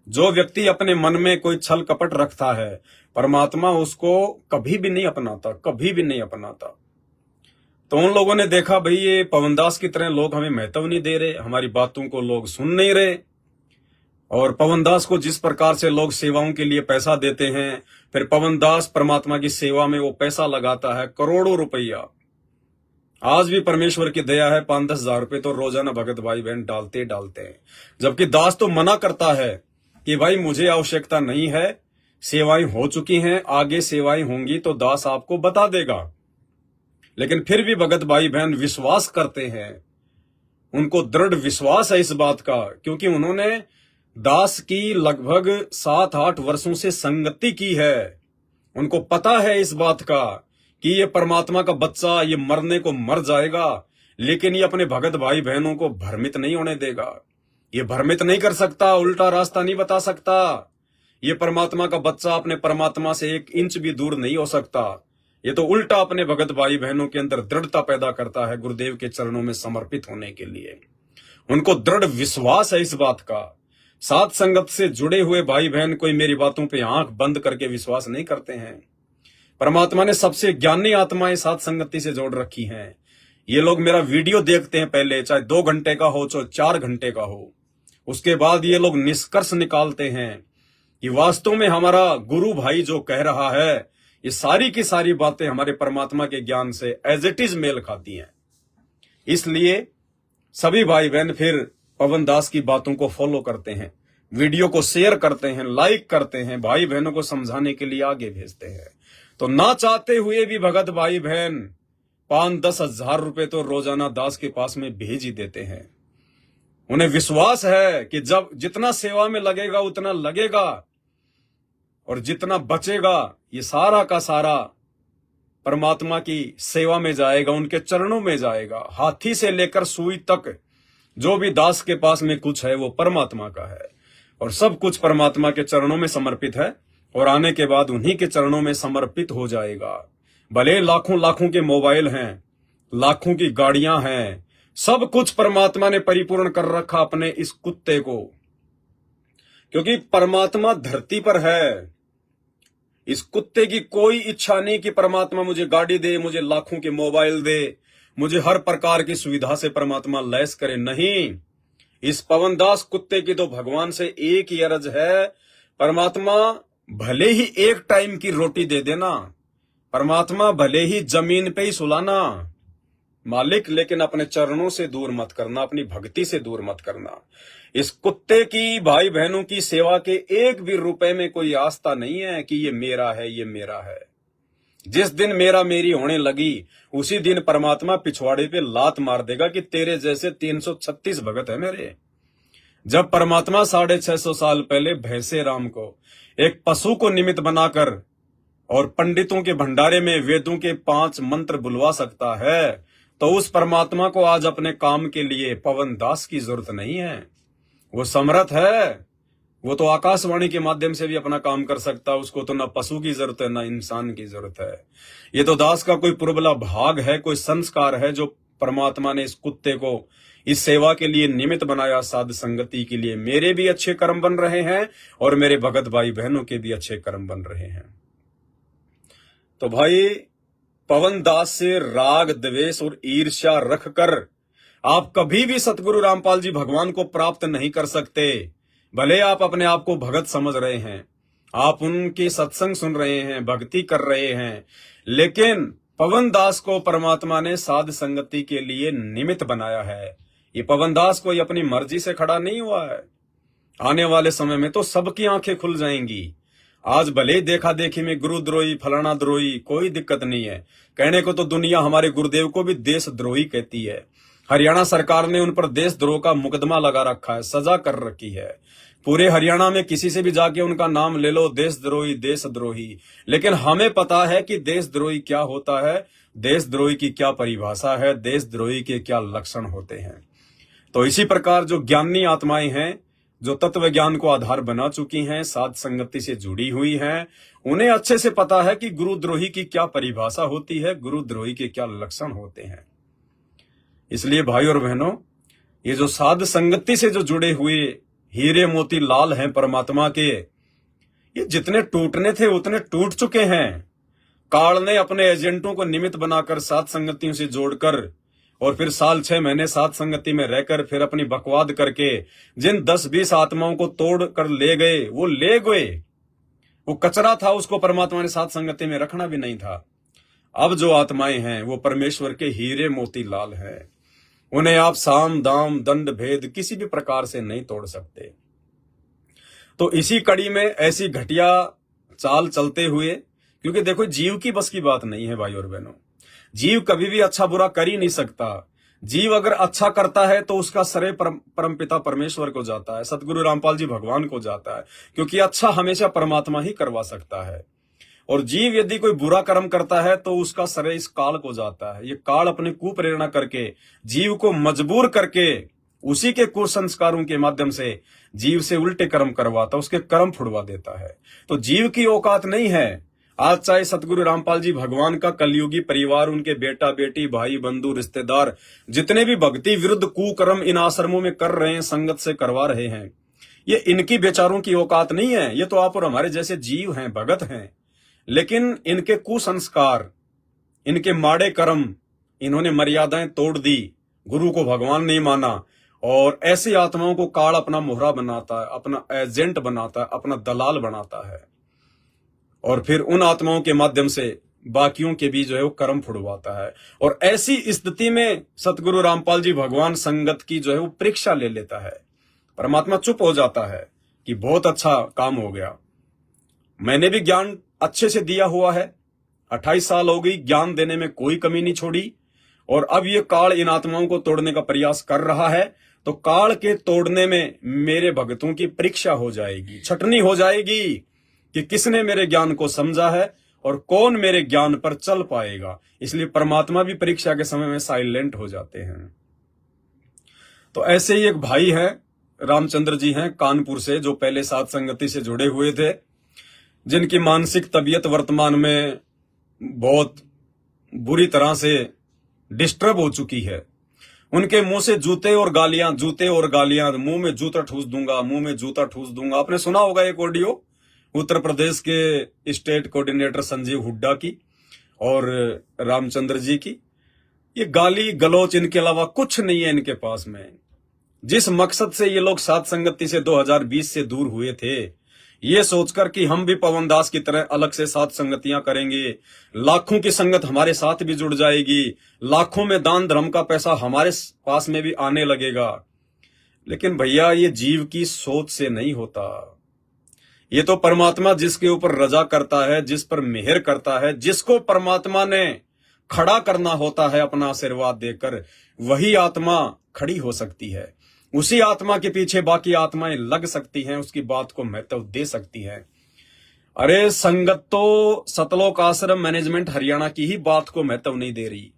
जो व्यक्ति अपने मन में कोई छल कपट रखता है, परमात्मा उसको कभी भी नहीं अपनाता, कभी भी नहीं अपनाता। तो उन लोगों ने देखा, भाई ये पवनदास की तरह लोग हमें महत्व नहीं दे रहे, हमारी बातों को लोग सुन नहीं रहे, और पवनदास को जिस प्रकार से लोग सेवाओं के लिए पैसा देते हैं, फिर पवनदास परमात्मा की सेवा में वो पैसा लगाता है करोड़ों रुपया। आज भी परमेश्वर की दया है, 5-10 हजार रुपए तो रोजाना भगत भाई बहन डालते हैं। जबकि दास तो मना करता है कि भाई मुझे आवश्यकता नहीं है, सेवाएं हो चुकी हैं, आगे सेवाएं होंगी तो दास आपको बता देगा। लेकिन फिर भी भगत भाई बहन विश्वास करते हैं, उनको दृढ़ विश्वास है इस बात का, क्योंकि उन्होंने दास की लगभग 7-8 वर्षों से संगति की है। उनको पता है इस बात का कि ये परमात्मा का बच्चा, ये मरने को मर जाएगा, लेकिन ये अपने भगत भाई बहनों को भ्रमित नहीं होने देगा। ये भ्रमित नहीं कर सकता, उल्टा रास्ता नहीं बता सकता। ये परमात्मा का बच्चा अपने परमात्मा से 1 इंच भी दूर नहीं हो सकता। ये तो उल्टा अपने भगत भाई बहनों के अंदर दृढ़ता पैदा करता है गुरुदेव के चरणों में समर्पित होने के लिए। उनको दृढ़ विश्वास है इस बात का। साध संगत से जुड़े हुए भाई बहन कोई मेरी बातों पे आंख बंद करके विश्वास नहीं करते हैं। परमात्मा ने सबसे ज्ञानी आत्माएं साध संगति से जोड़ रखी हैं। ये लोग मेरा वीडियो देखते हैं पहले, चाहे 2 घंटे का हो चाहे 4 घंटे का हो। उसके बाद ये लोग निष्कर्ष निकालते हैं कि वास्तव में हमारा गुरु भाई जो कह रहा है, ये सारी की सारी बातें हमारे परमात्मा के ज्ञान से एज इट इज मेल खाती हैं। इसलिए सभी भाई बहन फिर पवन दास की बातों को फॉलो करते हैं, वीडियो को शेयर करते हैं, लाइक करते हैं, भाई बहनों को समझाने के लिए आगे भेजते हैं। तो ना चाहते हुए भी भगत भाई बहन 5-10 हजार रुपए तो रोजाना दास के पास में भेज ही देते हैं। उन्हें विश्वास है कि जब जितना सेवा में लगेगा उतना लगेगा, और जितना बचेगा ये सारा का सारा परमात्मा की सेवा में जाएगा, उनके चरणों में जाएगा। हाथी से लेकर सुई तक जो भी दास के पास में कुछ है वो परमात्मा का है, और सब कुछ परमात्मा के चरणों में समर्पित है, और आने के बाद उन्हीं के चरणों में समर्पित हो जाएगा। भले लाखों के मोबाइल हैं, लाखों की गाड़ियां हैं, सब कुछ परमात्मा ने परिपूर्ण कर रखा अपने इस कुत्ते को, क्योंकि परमात्मा धरती पर है। इस कुत्ते की कोई इच्छा नहीं कि परमात्मा मुझे गाड़ी दे, मुझे लाखों के मोबाइल दे, मुझे हर प्रकार की सुविधा से परमात्मा लैस करे। नहीं, इस पवनदास कुत्ते की तो भगवान से एक ही अर्ज है, परमात्मा भले ही एक टाइम की रोटी दे देना, परमात्मा भले ही जमीन पे ही सुलाना मालिक, लेकिन अपने चरणों से दूर मत करना, अपनी भक्ति से दूर मत करना। इस कुत्ते की भाई बहनों की सेवा के एक भी रुपए में कोई आस्था नहीं है कि ये मेरा है, ये मेरा है। जिस दिन मेरा मेरी होने लगी उसी दिन परमात्मा पिछवाड़े पे लात मार देगा कि तेरे जैसे 336 भगत है मेरे। जब परमात्मा 650 साल पहले भैंसे राम को एक पशु को निमित्त बनाकर और पंडितों के भंडारे में वेदों के 5 मंत्र बुलवा सकता है, तो उस परमात्मा को आज अपने काम के लिए पवन दास की जरूरत नहीं है। वो समर्थ है, वो तो आकाशवाणी के माध्यम से भी अपना काम कर सकता है। उसको तो ना पशु की जरूरत है, ना इंसान की जरूरत है। ये तो दास का कोई पुरबला भाग है, कोई संस्कार है जो परमात्मा ने इस कुत्ते को इस सेवा के लिए निमित्त बनाया, साध संगति के लिए। मेरे भी अच्छे कर्म बन रहे हैं और मेरे भगत भाई बहनों के भी अच्छे कर्म बन रहे हैं। तो भाई, पवन दास से राग द्वेष और ईर्ष्या रखकर आप कभी भी सतगुरु रामपाल जी भगवान को प्राप्त नहीं कर सकते। भले आप अपने आप को भगत समझ रहे हैं, आप उनके सत्संग सुन रहे हैं, भक्ति कर रहे हैं, लेकिन पवन दास को परमात्मा ने साध संगति के लिए निमित्त बनाया है। ये पवन दास कोई अपनी मर्जी से खड़ा नहीं हुआ है। आने वाले समय में तो सबकी आंखें खुल जाएंगी। आज भले देखा देखी में गुरुद्रोही, फलाना द्रोही, कोई दिक्कत नहीं है। कहने को तो दुनिया हमारे गुरुदेव को भी देशद्रोही कहती है। हरियाणा सरकार ने उन पर देशद्रोह का मुकदमा लगा रखा है, सजा कर रखी है। पूरे हरियाणा में किसी से भी जाके उनका नाम ले लो, देशद्रोही देशद्रोही। लेकिन हमें पता है कि देशद्रोही क्या होता है, देशद्रोही की क्या परिभाषा है, देशद्रोही के क्या लक्षण होते हैं। तो इसी प्रकार जो ज्ञानी आत्माएं हैं, जो तत्व ज्ञान को आधार बना चुकी हैं, साध संगति से जुड़ी हुई हैं, उन्हें अच्छे से पता है कि गुरुद्रोही की क्या परिभाषा होती है, गुरुद्रोही के क्या लक्षण होते हैं। इसलिए भाई और बहनों, ये जो साध संगति से जो जुड़े हुए हीरे मोती लाल हैं परमात्मा के, ये जितने टूटने थे उतने टूट चुके हैं। काल ने अपने एजेंटों को निमित्त बनाकर साध संगतियों से जोड़कर और फिर साल 6 महीने साध संगति में रहकर फिर अपनी बकवाद करके जिन 10-20 आत्माओं को तोड़ कर ले गए, वो ले गए। वो कचरा था, उसको परमात्मा ने साध संगति में रखना भी नहीं था। अब जो आत्माएं हैं वो परमेश्वर के हीरे मोती लाल हैं। उन्हें आप साम दाम दंड भेद किसी भी प्रकार से नहीं तोड़ सकते। तो इसी कड़ी में ऐसी घटिया चाल चलते हुए, क्योंकि देखो जीव की बस की बात नहीं है भाई और बहनों, जीव कभी भी अच्छा बुरा कर ही नहीं सकता। जीव अगर अच्छा करता है तो उसका श्रेय परमपिता परमेश्वर को जाता है, सतगुरु रामपाल जी भगवान को जाता है, क्योंकि अच्छा हमेशा परमात्मा ही करवा सकता है। और जीव यदि कोई बुरा कर्म करता है तो उसका श्रेय इस काल को जाता है। ये काल अपने कुप्रेरणा करके जीव को मजबूर करके उसी के कुसंस्कारों के माध्यम से जीव से उल्टे कर्म करवाता, उसके कर्म फुड़वा देता है। तो जीव की औकात नहीं है। आज चाहे सतगुरु रामपाल जी भगवान का कलयुगी परिवार, उनके बेटा बेटी, भाई बंधु, रिश्तेदार, जितने भी भक्ति विरुद्ध कुकर्म इन आश्रमों में कर रहे हैं, संगत से करवा रहे हैं, ये इनकी बेचारों की औकात नहीं है। ये तो आप और हमारे जैसे जीव हैं, भगत हैं, लेकिन इनके कुसंस्कार, इनके माड़े कर्म, इन्होंने मर्यादाएं तोड़ दी, गुरु को भगवान नहीं माना, और ऐसी आत्माओं को काल अपना मोहरा बनाता है, अपना एजेंट बनाता है, अपना दलाल बनाता है, और फिर उन आत्माओं के माध्यम से बाकियों के भी जो है वो कर्म फुड़वाता है। और ऐसी स्थिति में सतगुरु रामपाल जी भगवान संगत की जो है वो परीक्षा ले लेता है। परमात्मा चुप हो जाता है कि बहुत अच्छा काम हो गया, मैंने भी ज्ञान अच्छे से दिया हुआ है, 28 साल हो गई, ज्ञान देने में कोई कमी नहीं छोड़ी, और अब ये काल इन आत्माओं को तोड़ने का प्रयास कर रहा है। तो काल के तोड़ने में मेरे भक्तों की परीक्षा हो जाएगी, छटनी हो जाएगी कि किसने मेरे ज्ञान को समझा है और कौन मेरे ज्ञान पर चल पाएगा। इसलिए परमात्मा भी परीक्षा के समय में साइलेंट हो जाते हैं। तो ऐसे ही एक भाई है, रामचंद्र जी हैं कानपुर से, जो पहले साध संगति से जुड़े हुए थे, जिनकी मानसिक तबीयत वर्तमान में बहुत बुरी तरह से डिस्टर्ब हो चुकी है। उनके मुंह से जूते और गालियां, मुंह में जूता ठूस दूंगा, मुंह में जूता ठूस दूंगा। आपने सुना होगा एक ऑडियो, उत्तर प्रदेश के स्टेट कोऑर्डिनेटर संजीव हुड्डा की और रामचंद्र जी की। ये गाली गलौच इनके अलावा कुछ नहीं है इनके पास में। जिस मकसद से ये लोग साध संगति से 2020 से दूर हुए थे, ये सोचकर कि हम भी पवन दास की तरह अलग से साध संगतियां करेंगे, लाखों की संगत हमारे साथ भी जुड़ जाएगी, लाखों में दान धर्म का पैसा हमारे पास में भी आने लगेगा। लेकिन भैया ये जीव की सोच से नहीं होता। ये तो परमात्मा जिसके ऊपर रजा करता है, जिस पर मेहर करता है, जिसको परमात्मा ने खड़ा करना होता है अपना आशीर्वाद देकर, वही आत्मा खड़ी हो सकती है। उसी आत्मा के पीछे बाकी आत्माएं लग सकती हैं, उसकी बात को महत्व दे सकती हैं। अरे संगत तो सतलोक आश्रम मैनेजमेंट हरियाणा की ही बात को महत्व नहीं दे रही।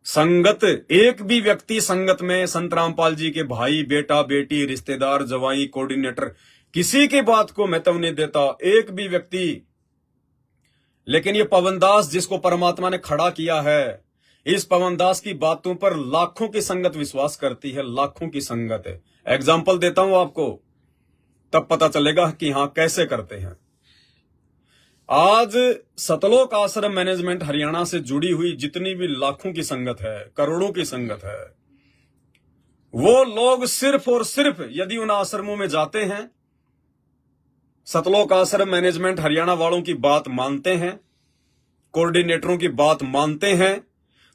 संगत, एक भी व्यक्ति संगत में संत रामपाल जी के भाई, बेटा, बेटी, रिश्तेदार, जवाई, कोऑर्डिनेटर, किसी की बात को महत्व नहीं देता, एक भी व्यक्ति। लेकिन ये पवनदास जिसको परमात्मा ने खड़ा किया है, इस पवनदास की बातों पर लाखों की संगत विश्वास करती है, लाखों की संगत है। एग्जाम्पल देता हूं आपको, तब पता चलेगा कि हां कैसे करते हैं। आज सतलोक आश्रम मैनेजमेंट हरियाणा से जुड़ी हुई जितनी भी लाखों की संगत है, करोड़ों की संगत है, वो लोग सिर्फ और सिर्फ यदि उन आश्रमों में जाते हैं, सतलोक आश्रम मैनेजमेंट हरियाणा वालों की बात मानते हैं, कोऑर्डिनेटरों की बात मानते हैं,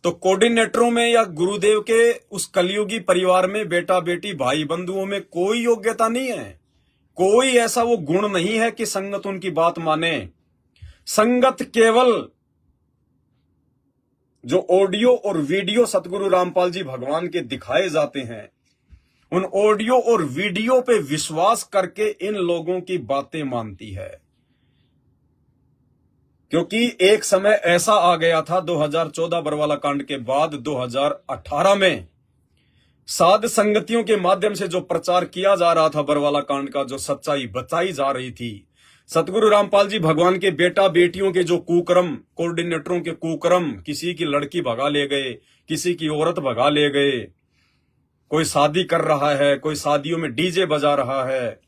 तो कोऑर्डिनेटरों में या गुरुदेव के उस कलयुगी परिवार में बेटा बेटी भाई बंधुओं में कोई योग्यता नहीं है, कोई ऐसा वो गुण नहीं है कि संगत उनकी बात माने। संगत केवल जो ऑडियो और वीडियो सतगुरु रामपाल जी भगवान के दिखाए जाते हैं, उन ऑडियो और वीडियो पे विश्वास करके इन लोगों की बातें मानती है। क्योंकि एक समय ऐसा आ गया था 2014 बरवाला कांड के बाद 2018 में साध संगतियों के माध्यम से जो प्रचार किया जा रहा था बरवाला कांड का, जो सच्चाई बताई जा रही थी, सतगुरु रामपाल जी भगवान के बेटा बेटियों के जो कुकर्म, कोऑर्डिनेटरों के कुकर्म, किसी की लड़की भगा ले गए, किसी की औरत भगा ले गए, कोई शादी कर रहा है, कोई शादियों में डीजे बजा रहा है,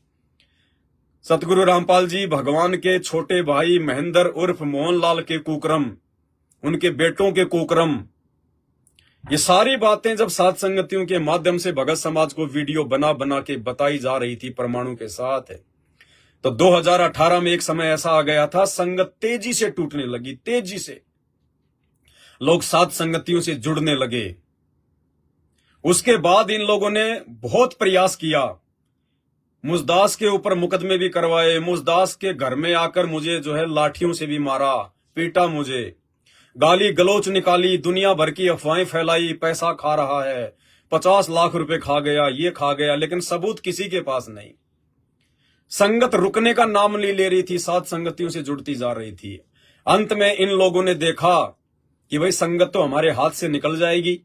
सतगुरु रामपाल जी भगवान के छोटे भाई महेंद्र उर्फ मोहनलाल के कुकर्म, उनके बेटों के कुकर्म, ये सारी बातें जब साध संगतियों के माध्यम से भगत समाज को वीडियो बना बना के बताई जा रही थी परमाणु के साथ, तो 2018 में एक समय ऐसा आ गया था, संगत तेजी से टूटने लगी, तेजी से लोग साध संगतियों से जुड़ने लगे। उसके बाद इन लोगों ने बहुत प्रयास किया, मुझदास के ऊपर मुकदमे भी करवाए, मुझदास के घर में आकर मुझे जो है लाठियों से भी मारा, पीटा, मुझे गाली गलोच निकाली, दुनिया भर की अफवाहें फैलाई, पैसा खा रहा है, 50 लाख रुपए खा गया, ये खा गया, लेकिन सबूत किसी के पास नहीं। संगत रुकने का नाम नहीं ले रही थी, साध संगतियों से जुड़ती जा रही थी। अंत में इन लोगों ने देखा कि भाई संगत तो हमारे हाथ से निकल जाएगी,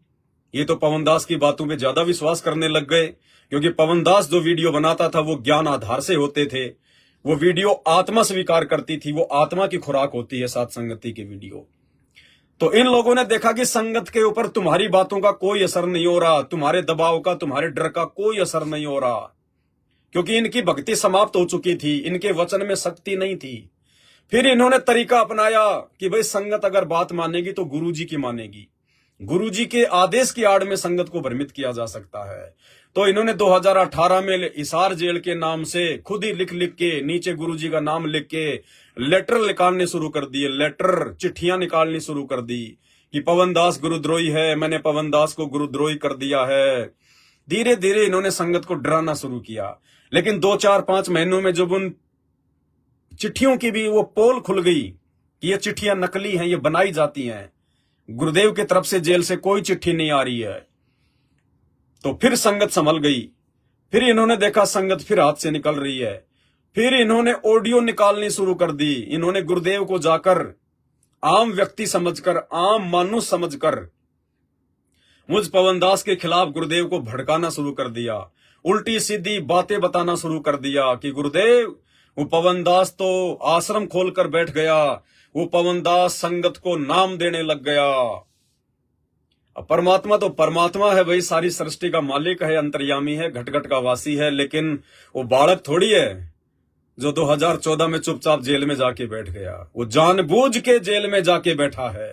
ये तो पवनदास की बातों पे ज्यादा विश्वास करने लग गए। क्योंकि पवनदास जो वीडियो बनाता था वो ज्ञान आधार से होते थे, वो वीडियो आत्मा स्वीकार करती थी, वो आत्मा की खुराक होती है साध संगति की वीडियो। तो इन लोगों ने देखा कि संगत के ऊपर तुम्हारी बातों का कोई असर नहीं हो रहा, तुम्हारे दबाव का, तुम्हारे डर का कोई असर नहीं हो रहा, क्योंकि इनकी भक्ति समाप्त हो चुकी थी, इनके वचन में शक्ति नहीं थी। फिर इन्होंने तरीका अपनाया कि भाई संगत अगर बात मानेगी तो गुरुजी की मानेगी, गुरुजी के आदेश की आड़ में संगत को भ्रमित किया जा सकता है। तो इन्होंने 2018 में हिसार जेल के नाम से खुद ही लिख लिख के नीचे गुरुजी का नाम लिख के लेटर निकालने शुरू कर दिए, लेटर चिट्ठियां निकालनी शुरू कर दी कि पवनदास गुरुद्रोही है, मैंने पवनदास को गुरुद्रोही कर दिया है। धीरे धीरे इन्होंने संगत को डराना शुरू किया। लेकिन 2-4-5 महीनों में जब उन चिट्ठियों की भी वो पोल खुल गई कि ये चिट्ठियां नकली हैं, ये बनाई जाती हैं, गुरुदेव की तरफ से जेल से कोई चिट्ठी नहीं आ रही है, तो फिर संगत संभल गई। फिर इन्होंने देखा संगत फिर हाथ से निकल रही है, फिर इन्होंने ऑडियो निकालनी शुरू कर दी। इन्होंने गुरुदेव को जाकर आम व्यक्ति समझकर, आम मानुष समझकर मुझ पवनदास के खिलाफ गुरुदेव को भड़काना शुरू कर दिया, उल्टी सीधी बातें बताना शुरू कर दिया कि गुरुदेव वो पवनदास तो आश्रम खोलकर बैठ गया, वो पवनदास संगत को नाम देने लग गया। अब परमात्मा तो परमात्मा है भाई, सारी सृष्टि का मालिक है, अंतर्यामी है, घट घट का वासी है, लेकिन वो बालक थोड़ी है। जो 2014 में चुपचाप जेल में जाके बैठ गया, वो जानबूझ के जेल में जाके बैठा है।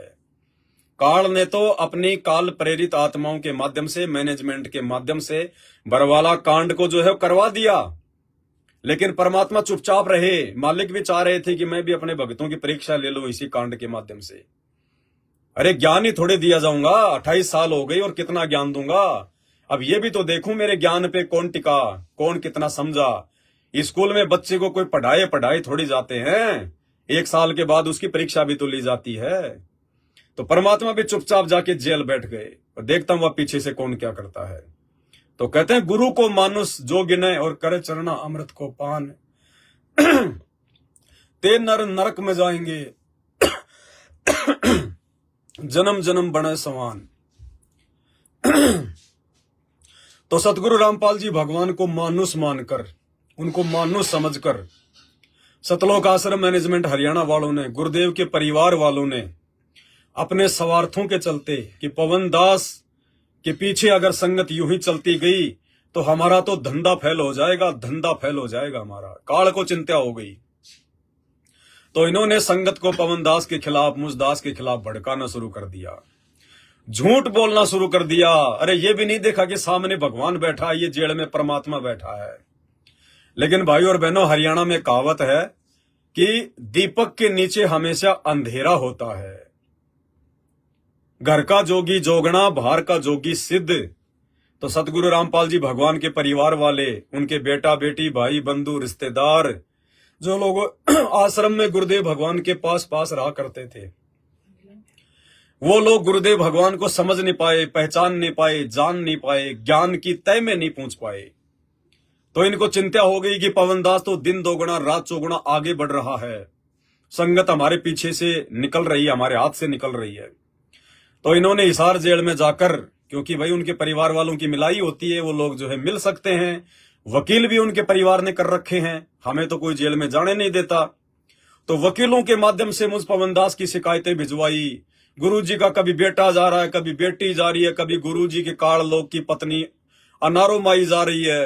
काल ने तो अपनी काल प्रेरित आत्माओं के माध्यम से, मैनेजमेंट के माध्यम से बरवाला कांड को जो है करवा दिया, लेकिन परमात्मा चुपचाप रहे। मालिक भी चाह रहे थे कि मैं भी अपने भक्तों की परीक्षा ले लूं इसी कांड के माध्यम से। अरे ज्ञान ही थोड़े दिया जाऊंगा, 28 साल हो गई और कितना ज्ञान दूंगा। अब ये भी तो देखूं मेरे ज्ञान पे कौन टिका, कौन कितना समझा। स्कूल में बच्चे को कोई पढ़ाई थोड़ी जाते हैं, 1 साल के बाद उसकी परीक्षा भी तो ली जाती है। तो परमात्मा भी चुपचाप जाके जेल बैठ गए और देखता हूं वह पीछे से कौन क्या करता है। तो कहते हैं गुरु को मानुष जो गिने और करे चरना अमृत को पान, ते नर नरक में जाएंगे जन्म जन्म बने समान। तो सतगुरु रामपाल जी भगवान को मानुष मानकर, उनको मानुष समझकर सतलोक आश्रम मैनेजमेंट हरियाणा वालों ने, गुरुदेव के परिवार वालों ने अपने स्वार्थों के चलते कि पवन दास के पीछे अगर संगत यूं ही चलती गई तो हमारा तो धंधा फेल हो जाएगा, धंधा फेल हो जाएगा हमारा। काल को चिंता हो गई तो इन्होंने संगत को पवन दास के खिलाफ, मुझदास के खिलाफ भड़काना शुरू कर दिया, झूठ बोलना शुरू कर दिया। अरे ये भी नहीं देखा कि सामने भगवान बैठा है, ये जेल में परमात्मा बैठा है। लेकिन भाई और बहनों, हरियाणा में कहावत है कि दीपक के नीचे हमेशा अंधेरा होता है। घर का जोगी जोगना, बाहर का जोगी सिद्ध। तो सतगुरु रामपाल जी भगवान के परिवार वाले, उनके बेटा बेटी, भाई बंधु, रिश्तेदार, जो लोग आश्रम में गुरुदेव भगवान के पास रहा करते थे, वो लोग गुरुदेव भगवान को समझ नहीं पाए, पहचान नहीं पाए, जान नहीं पाए, ज्ञान की तय में नहीं पहुंच पाए। तो इनको चिंता हो गई कि पवन दास तो दिन दोगुना रात चौगुना आगे बढ़ रहा है, संगत हमारे पीछे से निकल रही है, हमारे हाथ से निकल रही है। तो इन्होंने हिसार जेल में जाकर, क्योंकि भाई उनके परिवार वालों की मिलाई होती है, वो लोग जो है मिल सकते हैं, वकील भी उनके परिवार ने कर रखे हैं, हमें तो कोई जेल में जाने नहीं देता। तो वकीलों के माध्यम से मुझ पवन दास की शिकायतें भिजवाई। गुरुजी का कभी बेटा जा रहा है, कभी बेटी जा रही है, कभी गुरुजी के काल लोक की पत्नी अनारो माई जा रही है।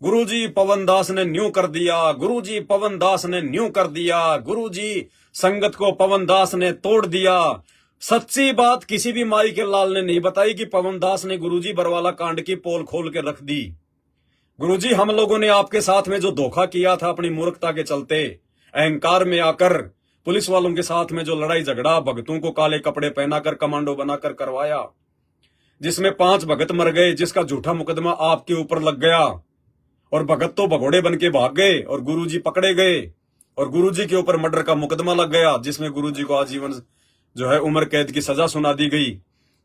गुरुजी पवन दास ने न्यू कर दिया, गुरुजी पवन दास ने न्यू कर दिया, गुरुजी संगत को पवन दास ने तोड़ दिया। सच्ची बात किसी भी माई के लाल ने नहीं बताई कि पवन दास ने गुरुजी बरवाला कांड की पोल खोल के रख दी। गुरुजी, हम लोगों ने आपके साथ में जो धोखा किया था अपनी मूर्खता के चलते, अहंकार में आकर पुलिस वालों के साथ में जो लड़ाई झगड़ा, भगतों को काले कपड़े पहनाकर कमांडो बनाकर करवाया, जिसमें 5 भगत मर गए, जिसका झूठा मुकदमा आपके ऊपर लग गया और भगत तो भगोड़े बन के भाग गए और गुरुजी पकड़े गए और गुरुजी के ऊपर मर्डर का मुकदमा लग गया, जिसमें गुरुजी को आजीवन जो है उम्र कैद की सजा सुना दी गई।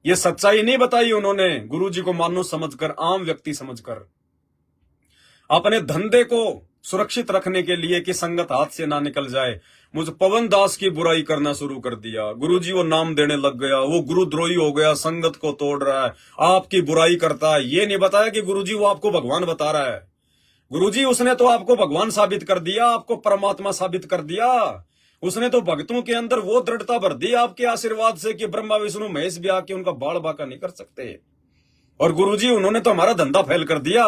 ये सच्चाई नहीं बताई उन्होंने, गुरुजी को मानुष समझकर, आम व्यक्ति समझकर, अपने धंधे को सुरक्षित रखने के लिए कि संगत हाथ से ना निकल जाए, मुझ पवन दास की बुराई करना शुरू कर दिया। गुरुजी वो नाम देने लग गया, वो गुरुद्रोही हो गया, संगत को तोड़ रहा है, आपकी बुराई करता है। ये नहीं बताया कि गुरुजी वो आपको भगवान बता रहा है। गुरुजी उसने तो आपको भगवान साबित कर दिया, आपको परमात्मा साबित कर दिया। उसने तो भक्तों के अंदर वो दृढ़ता भर दी आपके आशीर्वाद से कि ब्रह्मा विष्णु महेश भी आके उनका बाल बाका नहीं कर सकते। और गुरुजी उन्होंने तो हमारा धंधा फैल कर दिया।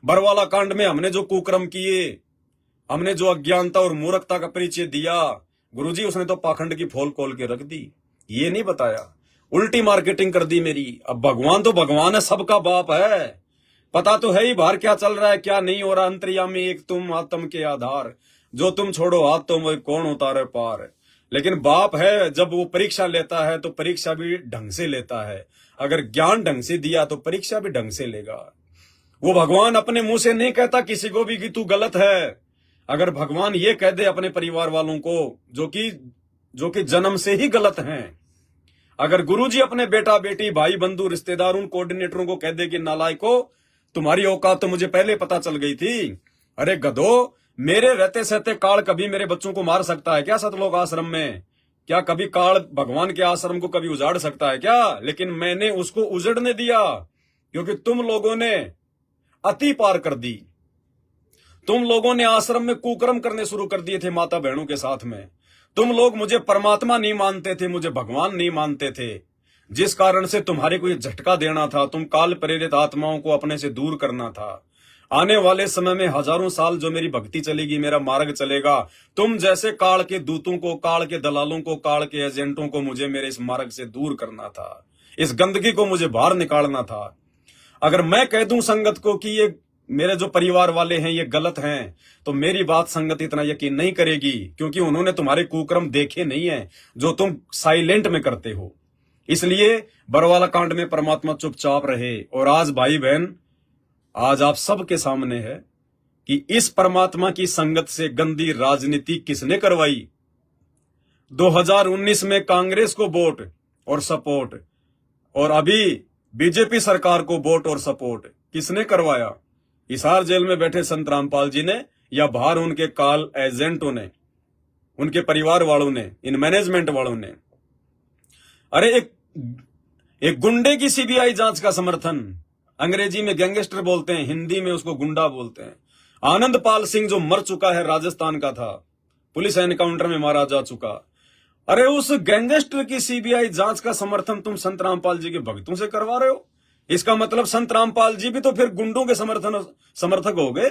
बरवाला कांड में हमने जो कुकर्म किए, हमने जो अज्ञानता और मूर्खता का परिचय दिया, गुरुजी उसने तो पाखंड की फोल खोल के रख दी। ये नहीं बताया, उल्टी मार्केटिंग कर दी मेरी। अब भगवान तो भगवान है, सबका बाप है, पता तो है ही बाहर क्या चल रहा है क्या नहीं हो रहा। अंतर्यामी एक तुम, आत्म के आधार, जो तुम छोड़ो हाथ तो वही कौन उतारे पार। लेकिन बाप है, जब वो परीक्षा लेता है तो परीक्षा भी ढंग से लेता है। अगर ज्ञान ढंग से दिया तो परीक्षा भी ढंग से लेगा। वो भगवान अपने मुंह से नहीं कहता किसी को भी कि तू गलत है। अगर भगवान ये कह दे अपने परिवार वालों को जो कि जन्म से ही गलत हैं, अगर गुरुजी अपने बेटा बेटी, भाई बंधु, रिश्तेदार, उन कोऑर्डिनेटरों को कह दे कि नालायको तुम्हारी औकात तो मुझे पहले पता चल गई थी। अरे गधो, मेरे रहते सहते काल कभी मेरे बच्चों को मार सकता है क्या सतलोक आश्रम में? क्या कभी काल भगवान के आश्रम को कभी उजाड़ सकता है क्या? लेकिन मैंने उसको उजड़ने दिया क्योंकि तुम लोगों ने अति पार कर दी। तुम लोगों ने आश्रम में कुकर्म करने शुरू कर दिए थे माता बहनों के साथ में। तुम लोग मुझे परमात्मा नहीं मानते थे, मुझे भगवान नहीं मानते थे, जिस कारण से तुम्हारे को ये झटका देना था। तुम काल प्रेरित आत्माओं को अपने से दूर करना था। आने वाले समय में हजारों साल जो मेरी भक्ति चलेगी, मेरा मार्ग चलेगा, तुम जैसे काल के दूतों को, काल के दलालों को, काल के एजेंटों को मुझे मेरे इस मार्ग से दूर करना था, इस गंदगी को मुझे बाहर निकालना था। अगर मैं कह दूं संगत को कि ये मेरे जो परिवार वाले हैं ये गलत हैं, तो मेरी बात संगत इतना यकीन नहीं करेगी, क्योंकि उन्होंने तुम्हारे कुकर्म देखे नहीं है जो तुम साइलेंट में करते हो। इसलिए बरवाला कांड में परमात्मा चुपचाप रहे। और आज भाई बहन, आज आप सबके सामने है कि इस परमात्मा की संगत से गंदी राजनीति किसने करवाई। 2019 में कांग्रेस को वोट और सपोर्ट, और अभी बीजेपी सरकार को वोट और सपोर्ट किसने करवाया? हिसार जेल में बैठे संत रामपाल जी ने, या बाहर उनके काल एजेंटों ने, उनके परिवार वालों ने, इन मैनेजमेंट वालों ने? अरे एक गुंडे की सीबीआई जांच का समर्थन, अंग्रेजी में गैंगस्टर बोलते हैं, हिंदी में उसको गुंडा बोलते हैं। आनंदपाल सिंह जो मर चुका है, राजस्थान का था, पुलिस एनकाउंटर में मारा जा चुका। अरे उस गैंगस्टर की सीबीआई जांच का समर्थन तुम संत रामपाल जी के भक्तों से करवा रहे हो। इसका मतलब संत रामपाल जी भी तो फिर गुंडों के समर्थक हो गए।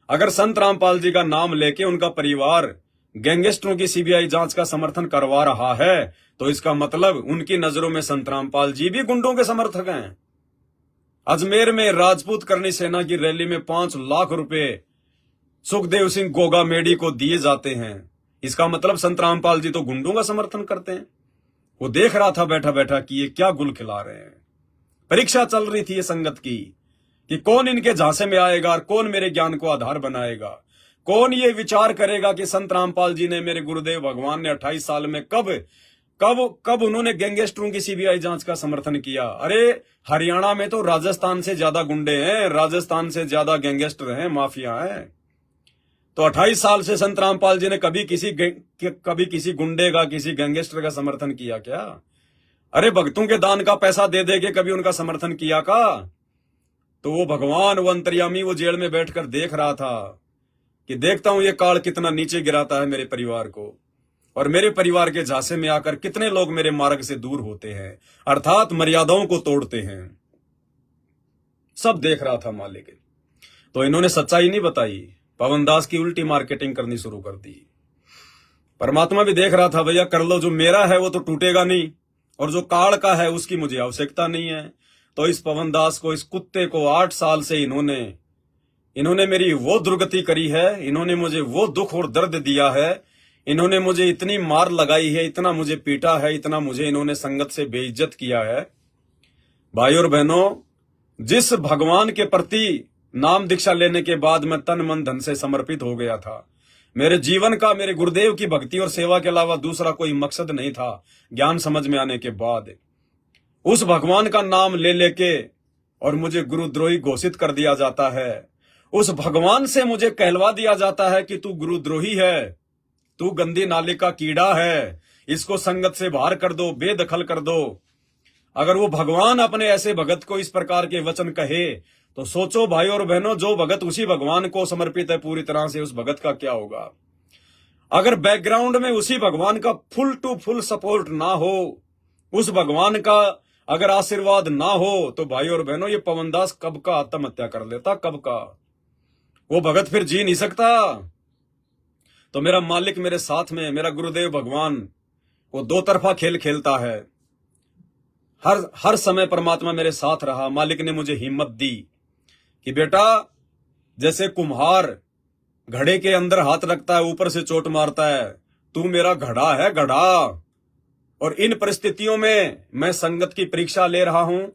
अगर संत रामपाल जी का नाम लेके उनका परिवार गैंगस्टरों की सीबीआई जांच का समर्थन करवा रहा है, तो इसका मतलब उनकी नजरों में संत रामपाल जी भी गुंडों के समर्थक हैं। अजमेर में राजपूत करनी सेना की रैली में 5 लाख रुपए सुखदेव सिंह गोगा मेडी को दिए जाते हैं। इसका मतलब संत रामपाल जी तो गुंडों का समर्थन करते हैं। वो देख रहा था बैठा बैठा कि ये क्या गुल खिला रहे हैं। परीक्षा चल रही थी ये संगत की कि कौन इनके झांसे में आएगा और कौन मेरे ज्ञान को आधार बनाएगा। कौन ये विचार करेगा कि संत रामपाल जी ने, मेरे गुरुदेव भगवान ने 28 साल में कब उन्होंने गैंगस्टरों की सीबीआई जांच का समर्थन किया। अरे हरियाणा में तो राजस्थान से ज्यादा गुंडे हैं, राजस्थान से ज्यादा गैंगस्टर हैं, माफिया हैं। तो 28 साल से संत रामपाल जी ने कभी किसी गुंडे का, किसी गैंगस्टर का समर्थन किया क्या? अरे भक्तों के दान का पैसा दे दे के कभी उनका समर्थन किया का? तो वो भगवान, वो अंतर्यामी, वो जेल में बैठकर देख रहा था कि देखता हूं ये काल कितना नीचे गिराता है मेरे परिवार को, और मेरे परिवार के झांसे में आकर कितने लोग मेरे मार्ग से दूर होते हैं, अर्थात मर्यादाओं को तोड़ते हैं। सब देख रहा था मालिक। तो इन्होंने सच्चाई नहीं बताई, पवन दास की उल्टी मार्केटिंग करनी शुरू कर दी। परमात्मा भी देख रहा था, भैया कर लो, जो मेरा है वो तो टूटेगा नहीं, और जो काल का है उसकी मुझे आवश्यकता नहीं है। तो इस पवन दास को, इस कुत्ते को 8 साल से इन्होंने मेरी वो दुर्गति करी है, इन्होंने मुझे वो दुख और दर्द दिया है, इन्होंने मुझे इतनी मार लगाई है, इतना मुझे पीटा है, इतना मुझे इन्होंने संगत से बेइज्जत किया है। भाई और बहनों, जिस भगवान के प्रति नाम दीक्षा लेने के बाद मैं तन मन धन से समर्पित हो गया था, मेरे जीवन का, मेरे गुरुदेव की भक्ति और सेवा के अलावा दूसरा कोई मकसद नहीं था ज्ञान समझ में आने के बाद, उस भगवान का नाम ले लेके और मुझे गुरुद्रोही घोषित कर दिया जाता है। उस भगवान से मुझे कहलवा दिया जाता है कि तू गुरुद्रोही है, तू गंदी नाली का कीड़ा है, इसको संगत से बाहर कर दो, बेदखल कर दो। अगर वो भगवान अपने ऐसे भगत को इस प्रकार के वचन कहे, तो सोचो भाई और बहनों, जो भगत उसी भगवान को समर्पित है पूरी तरह से, उस भगत का क्या होगा। अगर बैकग्राउंड में उसी भगवान का फुल टू फुल सपोर्ट ना हो, उस भगवान का अगर आशीर्वाद ना हो, तो भाई और बहनों, ये पवन दास कब का आत्महत्या कर लेता, कब का। वो भगत फिर जी नहीं सकता। तो मेरा मालिक मेरे साथ में, मेरा गुरुदेव भगवान, वो 2 तरफा खेल खेलता है। हर समय परमात्मा मेरे साथ रहा। मालिक ने मुझे हिम्मत दी कि बेटा, जैसे कुम्हार घड़े के अंदर हाथ रखता है, ऊपर से चोट मारता है, तू मेरा घड़ा है, घड़ा। और इन परिस्थितियों में मैं संगत की परीक्षा ले रहा हूं,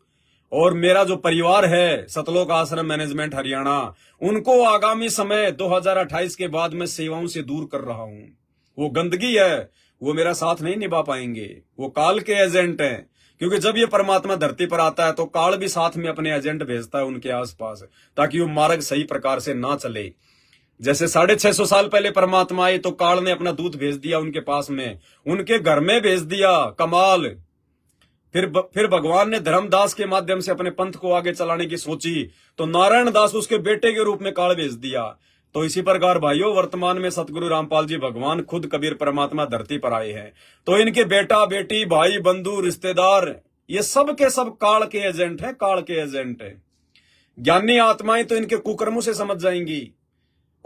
और मेरा जो परिवार है सतलोक आश्रम मैनेजमेंट हरियाणा, उनको आगामी समय 2028 के बाद मैं सेवाओं से दूर कर रहा हूं। वो गंदगी है, वो मेरा साथ नहीं निभा पाएंगे, वो काल के एजेंट हैं। क्योंकि जब ये परमात्मा धरती पर आता है तो काल भी साथ में अपने एजेंट भेजता है उनके आसपास, ताकि वो मार्ग सही प्रकार से ना चले। जैसे 650 साल पहले परमात्मा आए तो काल ने अपना दूत भेज दिया उनके पास में, उनके घर में भेज दिया, कमाल। फिर भगवान ने धर्मदास के माध्यम से अपने पंथ को आगे चलाने की सोची, तो नारायण दास उसके बेटे के रूप में काल भेज दिया। तो इसी प्रकार भाइयों, वर्तमान में सतगुरु रामपाल जी भगवान खुद कबीर परमात्मा धरती पर आए हैं। तो इनके बेटा बेटी, भाई बंधु, रिश्तेदार, ये सब के सब काल के एजेंट हैं, काल के एजेंट हैं। ज्ञानी आत्माएं तो इनके कुकर्मों से समझ जाएंगी,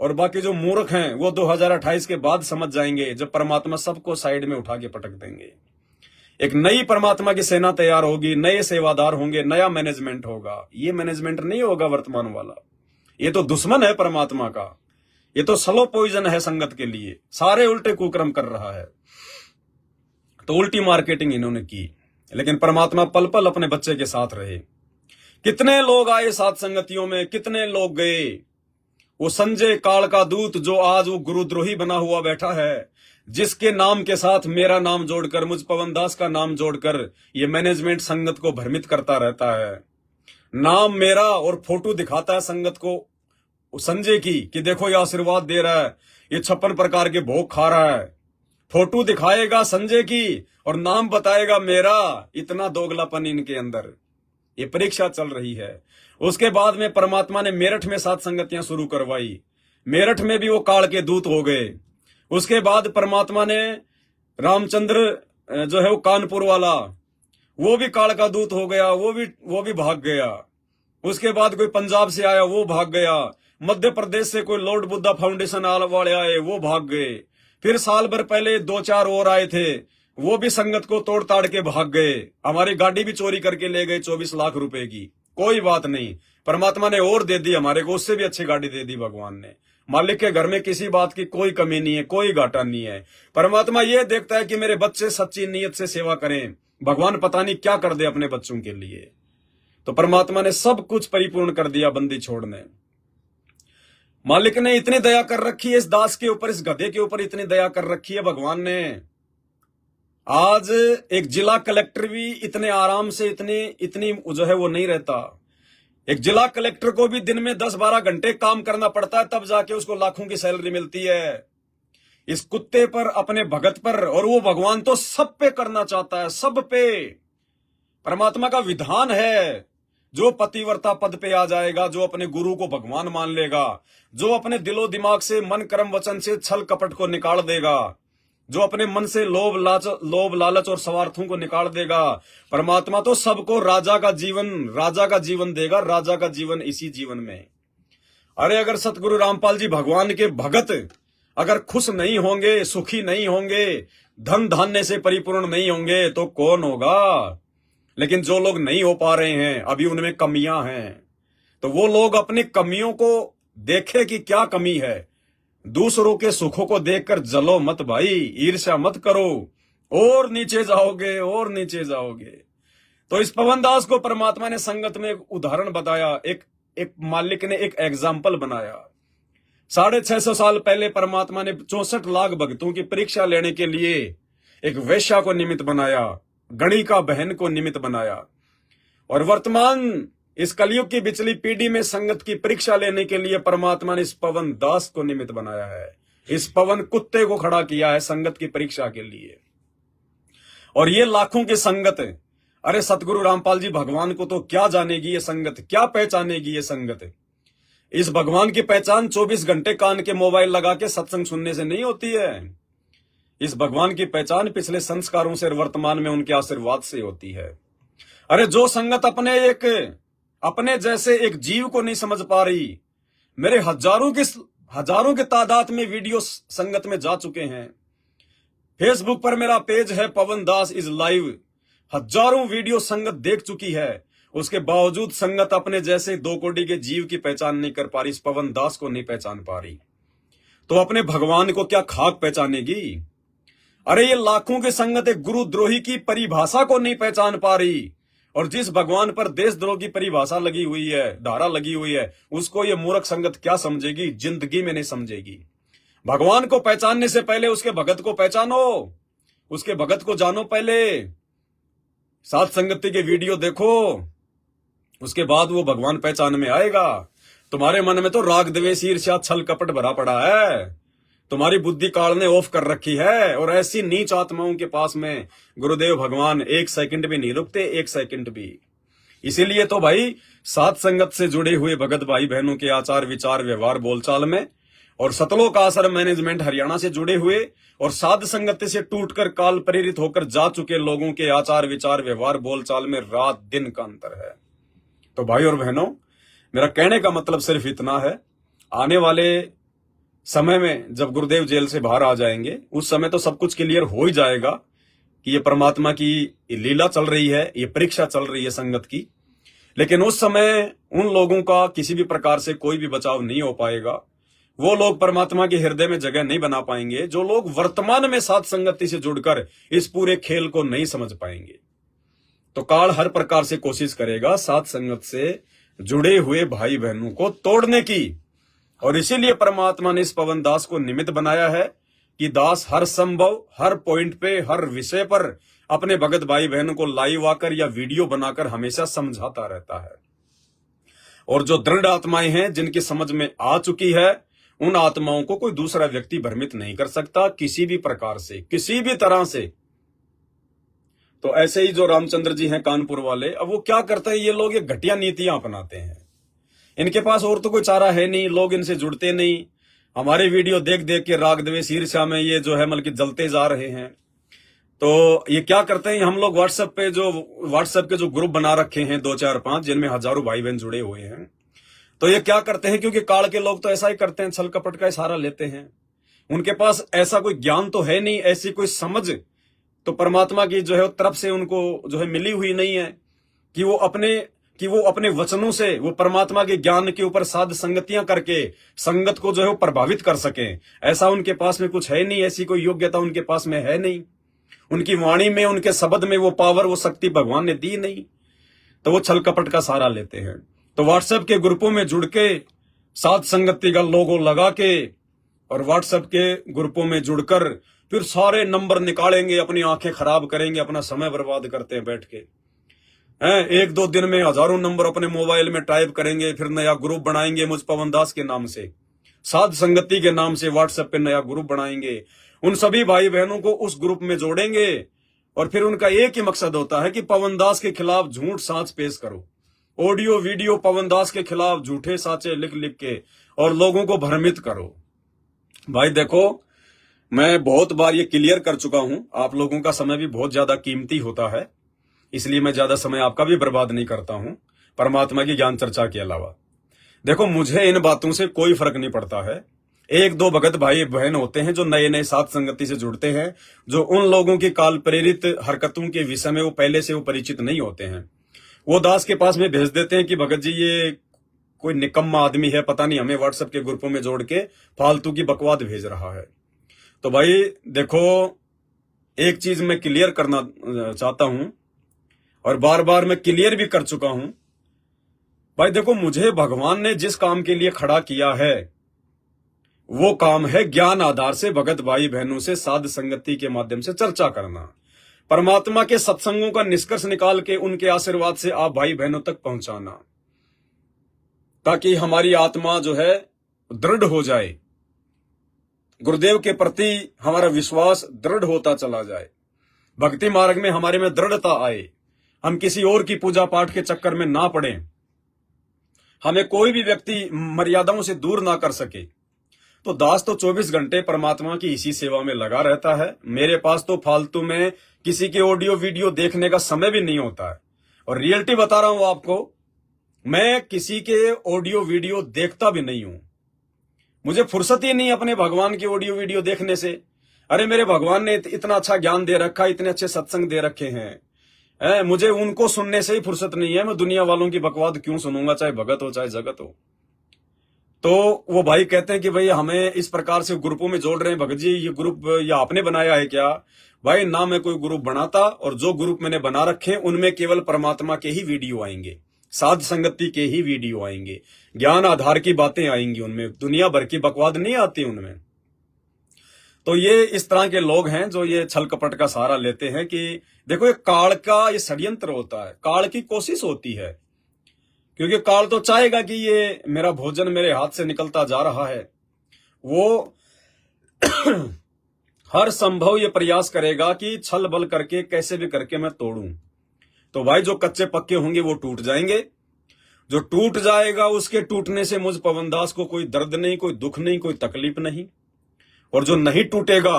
और बाकी जो मूर्ख हैं वो 2028 के बाद समझ जाएंगे, जब परमात्मा सबको साइड में उठा के पटक देंगे। एक नई परमात्मा की सेना तैयार होगी, नए सेवादार होंगे, नया मैनेजमेंट होगा। ये मैनेजमेंट नहीं होगा वर्तमान वाला, ये तो दुश्मन है परमात्मा का, ये तो स्लो पॉइजन है संगत के लिए, सारे उल्टे कुकर्म कर रहा है। तो उल्टी मार्केटिंग इन्होंने की, लेकिन परमात्मा पल पल अपने बच्चे के साथ रहे। कितने लोग आए साथ संगतियों में, कितने लोग गए। वो संजय काल का दूत जो आज वो गुरुद्रोही बना हुआ बैठा है, जिसके नाम के साथ मेरा नाम जोड़कर, मुझ पवन दास का नाम जोड़कर ये मैनेजमेंट संगत को भ्रमित करता रहता है। नाम मेरा और फोटो दिखाता है संगत को संजय की कि देखो ये आशीर्वाद दे रहा है, ये 56 प्रकार के भोग खा रहा है। फोटो दिखाएगा संजय की और नाम बताएगा मेरा। इतना दोगलापन इनके अंदर, ये परीक्षा चल रही है। उसके बाद में परमात्मा ने मेरठ में 7 संगतियां शुरू करवाई, मेरठ में भी वो काल के दूत हो गए। उसके बाद परमात्मा ने रामचंद्र जो है वो कानपुर वाला, वो भी काल का दूत हो गया, वो भी भाग गया। उसके बाद कोई पंजाब से आया, वो भाग गया। मध्य प्रदेश से कोई लॉर्ड बुद्धा फाउंडेशन वाले आए, वो भाग गए। फिर साल भर पहले 2-4 और आए थे, वो भी संगत को तोड़ ताड़ के भाग गए। हमारी गाड़ी भी चोरी करके ले गए 24 लाख रुपए की। कोई बात नहीं, परमात्मा ने और दे दी हमारे को, उससे भी अच्छी गाड़ी दे दी भगवान ने। मालिक के घर में किसी बात की कोई कमी नहीं है, कोई घाटा नहीं है। परमात्मा ये देखता है कि मेरे बच्चे सच्ची नीयत से सेवा करें। भगवान पता नहीं क्या कर दे अपने बच्चों के लिए। तो परमात्मा ने सब कुछ परिपूर्ण कर दिया बंदी छोड़ने। मालिक ने इतनी दया कर रखी है इस दास के ऊपर, इस गधे के ऊपर इतनी दया कर रखी है भगवान ने। आज एक जिला कलेक्टर भी इतने आराम से इतनी जो है वो नहीं रहता। एक जिला कलेक्टर को भी दिन में 10-12 घंटे काम करना पड़ता है, तब जाके उसको लाखों की सैलरी मिलती है। इस कुत्ते पर, अपने भगत पर, और वो भगवान तो सब पे करना चाहता है, सब पे। परमात्मा का विधान है, जो पतिव्रता पद पे आ जाएगा, जो अपने गुरु को भगवान मान लेगा, जो अपने दिलो दिमाग से, मन कर्म वचन से छल कपट को निकाल देगा, जो अपने मन से लोभ लालच और स्वार्थों को निकाल देगा, परमात्मा तो सबको राजा का जीवन देगा। राजा का जीवन इसी जीवन में। अरे अगर सतगुरु रामपाल जी भगवान के भगत अगर खुश नहीं होंगे, सुखी नहीं होंगे, धन धान्य से परिपूर्ण नहीं होंगे, तो कौन होगा। लेकिन जो लोग नहीं हो पा रहे हैं, अभी उनमें कमियां हैं, तो वो लोग अपनी कमियों को देखे कि क्या कमी है। दूसरों के सुखों को देखकर जलो मत भाई, ईर्ष्या मत करो, और नीचे जाओगे, और नीचे जाओगे। तो इस पवन दास को परमात्मा ने संगत में एक उदाहरण बताया, एक मालिक ने एक एग्जाम्पल बनाया। 650 साल पहले परमात्मा ने 64 लाख भक्तों की परीक्षा लेने के लिए एक वेश्या को निमित्त बनाया, गणिका बहन को निमित्त बनाया। और वर्तमान इस कलयुग की बिचली पीढ़ी में संगत की परीक्षा लेने के लिए परमात्मा ने इस पवन दास को निमित्त बनाया है। इस पवन कुत्ते को खड़ा किया है संगत की परीक्षा के लिए। और ये लाखों की संगत है। अरे सतगुरु रामपाल जी भगवान को तो क्या जानेगी ये संगत, क्या पहचानेगी ये संगत। इस भगवान की पहचान 24 घंटे कान के मोबाइल लगा के सत्संग सुनने से नहीं होती है। इस भगवान की पहचान पिछले संस्कारों से और वर्तमान में उनके आशीर्वाद से होती है। अरे जो संगत अपने जैसे एक जीव को नहीं समझ पा रही, मेरे हजारों के तादाद में वीडियो संगत में जा चुके हैं। फेसबुक पर मेरा पेज है पवन दास इज लाइव, हजारों वीडियो संगत देख चुकी है। उसके बावजूद संगत अपने जैसे 2 कोटि के जीव की पहचान नहीं कर पा रही, इस पवन दास को नहीं पहचान पा रही, तो अपने भगवान को क्या खाक पहचानेगी। अरे ये लाखों की संगत एक गुरुद्रोही की परिभाषा को नहीं पहचान पा रही, और जिस भगवान पर देशद्रोह की परिभाषा लगी हुई है, धारा लगी हुई है, उसको ये मूर्ख संगत क्या समझेगी, जिंदगी में नहीं समझेगी। भगवान को पहचानने से पहले उसके भगत को पहचानो, उसके भगत को जानो। पहले साथ संगति के वीडियो देखो, उसके बाद वो भगवान पहचान में आएगा। तुम्हारे मन में तो राग द्वेष ईर्ष्या छल कपट भरा पड़ा है, तुम्हारी बुद्धि काल ने ऑफ कर रखी है। और ऐसी नीच आत्माओं के पास में गुरुदेव भगवान 1 सेकंड भी नहीं रुकते, 1 सेकंड भी। इसीलिए तो भाई साथ संगत से जुड़े हुए भगत भाई बहनों के आचार विचार व्यवहार बोलचाल में, और सतलोक आश्रम मैनेजमेंट हरियाणा से जुड़े हुए और साध संगत से टूटकर काल प्रेरित होकर जा चुके लोगों के आचार विचार व्यवहार बोलचाल में रात दिन का अंतर है। तो भाई और बहनों, मेरा कहने का मतलब सिर्फ इतना है, आने वाले समय में जब गुरुदेव जेल से बाहर आ जाएंगे, उस समय तो सब कुछ क्लियर हो ही जाएगा कि ये परमात्मा की लीला चल रही है, ये परीक्षा चल रही है संगत की। लेकिन उस समय उन लोगों का किसी भी प्रकार से कोई भी बचाव नहीं हो पाएगा। वो लोग परमात्मा के हृदय में जगह नहीं बना पाएंगे जो लोग वर्तमान में साथ संगति से जुड़कर इस पूरे खेल को नहीं समझ पाएंगे। तो काल हर प्रकार से कोशिश करेगा साथ संगत से जुड़े हुए भाई बहनों को तोड़ने की, और इसीलिए परमात्मा ने इस पवन दास को निमित्त बनाया है कि दास हर संभव, हर पॉइंट पे, हर विषय पर अपने भगत भाई बहनों को लाइव आकर या वीडियो बनाकर हमेशा समझाता रहता है। और जो दृढ़ आत्माएं हैं जिनकी समझ में आ चुकी है, उन आत्माओं को कोई दूसरा व्यक्ति भ्रमित नहीं कर सकता किसी भी प्रकार से, किसी भी तरह से। तो ऐसे ही जो रामचंद्र जी हैं कानपुर वाले, अब वो क्या करते हैं, ये लोग ये घटिया नीतियां अपनाते हैं। इनके पास और तो कोई चारा है नहीं, लोग इनसे जुड़ते नहीं। हमारे वीडियो देख देख के राग द्वेष ईर्ष्या में ये जो है मतलब कि जलते जा रहे हैं। तो ये क्या करते हैं, हम लोग व्हाट्सएप के जो ग्रुप बना रखे हैं 2 4 5, जिनमें हजारों भाई बहन जुड़े हुए हैं, तो ये क्या करते हैं, क्योंकि काल के लोग तो ऐसा ही करते हैं, छल कपट का सहारा लेते हैं। उनके पास ऐसा कोई ज्ञान तो है नहीं, ऐसी कोई समझ तो परमात्मा की जो है तरफ से उनको जो है मिली हुई नहीं है कि वो अपने वचनों से वो परमात्मा के ज्ञान के ऊपर साध संगतियां करके संगत को जो है वो प्रभावित कर सकें। ऐसा उनके पास में कुछ है नहीं, ऐसी कोई योग्यता उनके पास में है नहीं। उनकी वाणी में, उनके शब्द में वो पावर, वो शक्ति भगवान ने दी नहीं, तो वो छल कपट का सहारा लेते हैं। तो व्हाट्सएप के ग्रुपों में जुड़ के साध संगति का लोगो लगा के और व्हाट्सएप के ग्रुपों में जुड़कर फिर सारे नंबर निकालेंगे, अपनी आंखें खराब करेंगे, अपना समय बर्बाद करते हैं बैठ के। 1-2 दिन में हजारों नंबर अपने मोबाइल में टाइप करेंगे, फिर नया ग्रुप बनाएंगे मुझ पवन दास के नाम से, साध संगति के नाम से व्हाट्सएप पे नया ग्रुप बनाएंगे। उन सभी भाई बहनों को उस ग्रुप में जोड़ेंगे और फिर उनका एक ही मकसद होता है कि पवन दास के खिलाफ झूठ साच पेश करो, ऑडियो वीडियो पवन दास के खिलाफ झूठे साचे लिख लिख के और लोगों को भ्रमित करो। भाई देखो, मैं बहुत बार ये क्लियर कर चुका हूं, आप लोगों का समय भी बहुत ज्यादा कीमती होता है, इसलिए मैं ज्यादा समय आपका भी बर्बाद नहीं करता हूं परमात्मा की ज्ञान चर्चा के अलावा। देखो, मुझे इन बातों से कोई फर्क नहीं पड़ता है। 1-2 भगत भाई बहन होते हैं जो नए नए साथ संगति से जुड़ते हैं, जो उन लोगों की काल प्रेरित हरकतों के विषय में वो पहले से वो परिचित नहीं होते हैं। वो दास के पास में भेज देते हैं कि भगत जी ये कोई निकम्मा आदमी है, पता नहीं हमें व्हाट्सएप के ग्रुपों में जोड़ के फालतू की बकवाद भेज रहा है। तो भाई देखो, एक चीज मैं क्लियर करना चाहता हूं और बार बार मैं क्लियर भी कर चुका हूं। भाई देखो, मुझे भगवान ने जिस काम के लिए खड़ा किया है वो काम है ज्ञान आधार से भगत भाई बहनों से साध संगति के माध्यम से चर्चा करना, परमात्मा के सत्संगों का निष्कर्ष निकाल के उनके आशीर्वाद से आप भाई बहनों तक पहुंचाना, ताकि हमारी आत्मा जो है दृढ़ हो जाए, गुरुदेव के प्रति हमारा विश्वास दृढ़ होता चला जाए, भक्ति मार्ग में हमारे में दृढ़ता आए, हम किसी और की पूजा पाठ के चक्कर में ना पड़े, हमें कोई भी व्यक्ति मर्यादाओं से दूर ना कर सके। तो दास तो 24 घंटे परमात्मा की इसी सेवा में लगा रहता है। मेरे पास तो फालतू में किसी के ऑडियो वीडियो देखने का समय भी नहीं होता है, और रियलिटी बता रहा हूं आपको, मैं किसी के ऑडियो वीडियो देखता भी नहीं हूं। मुझे फुर्सत ही नहीं अपने भगवान के ऑडियो वीडियो देखने से। अरे मेरे भगवान ने इतना अच्छा ज्ञान दे रखा, इतने अच्छे सत्संग दे रखे हैं, मुझे उनको सुनने से ही फुर्सत नहीं है। मैं दुनिया वालों की बकवाद क्यों सुनूंगा, चाहे भगत हो चाहे जगत हो। तो वो भाई कहते हैं कि भाई हमें इस प्रकार से ग्रुपों में जोड़ रहे हैं, भगत जी ये ग्रुप या आपने बनाया है क्या? भाई ना मैं कोई ग्रुप बनाता, और जो ग्रुप मैंने बना रखे उनमें केवल परमात्मा के ही वीडियो आएंगे, साध संगति के ही वीडियो आएंगे, ज्ञान आधार की बातें आएंगी, उनमें दुनिया भर की बकवाद नहीं आती उनमें। तो ये इस तरह के लोग हैं जो ये छल कपट का सहारा लेते हैं कि देखो, ये काल का ये षड्यंत्र होता है, काल की कोशिश होती है, क्योंकि काल तो चाहेगा कि ये मेरा भोजन मेरे हाथ से निकलता जा रहा है। वो हर संभव ये प्रयास करेगा कि छल बल करके कैसे भी करके मैं तोड़ूं। तो भाई जो कच्चे पक्के होंगे वो टूट जाएंगे, जो टूट जाएगा उसके टूटने से मुझ पवन दास को कोई दर्द नहीं, कोई दुख नहीं, कोई तकलीफ नहीं, और जो नहीं टूटेगा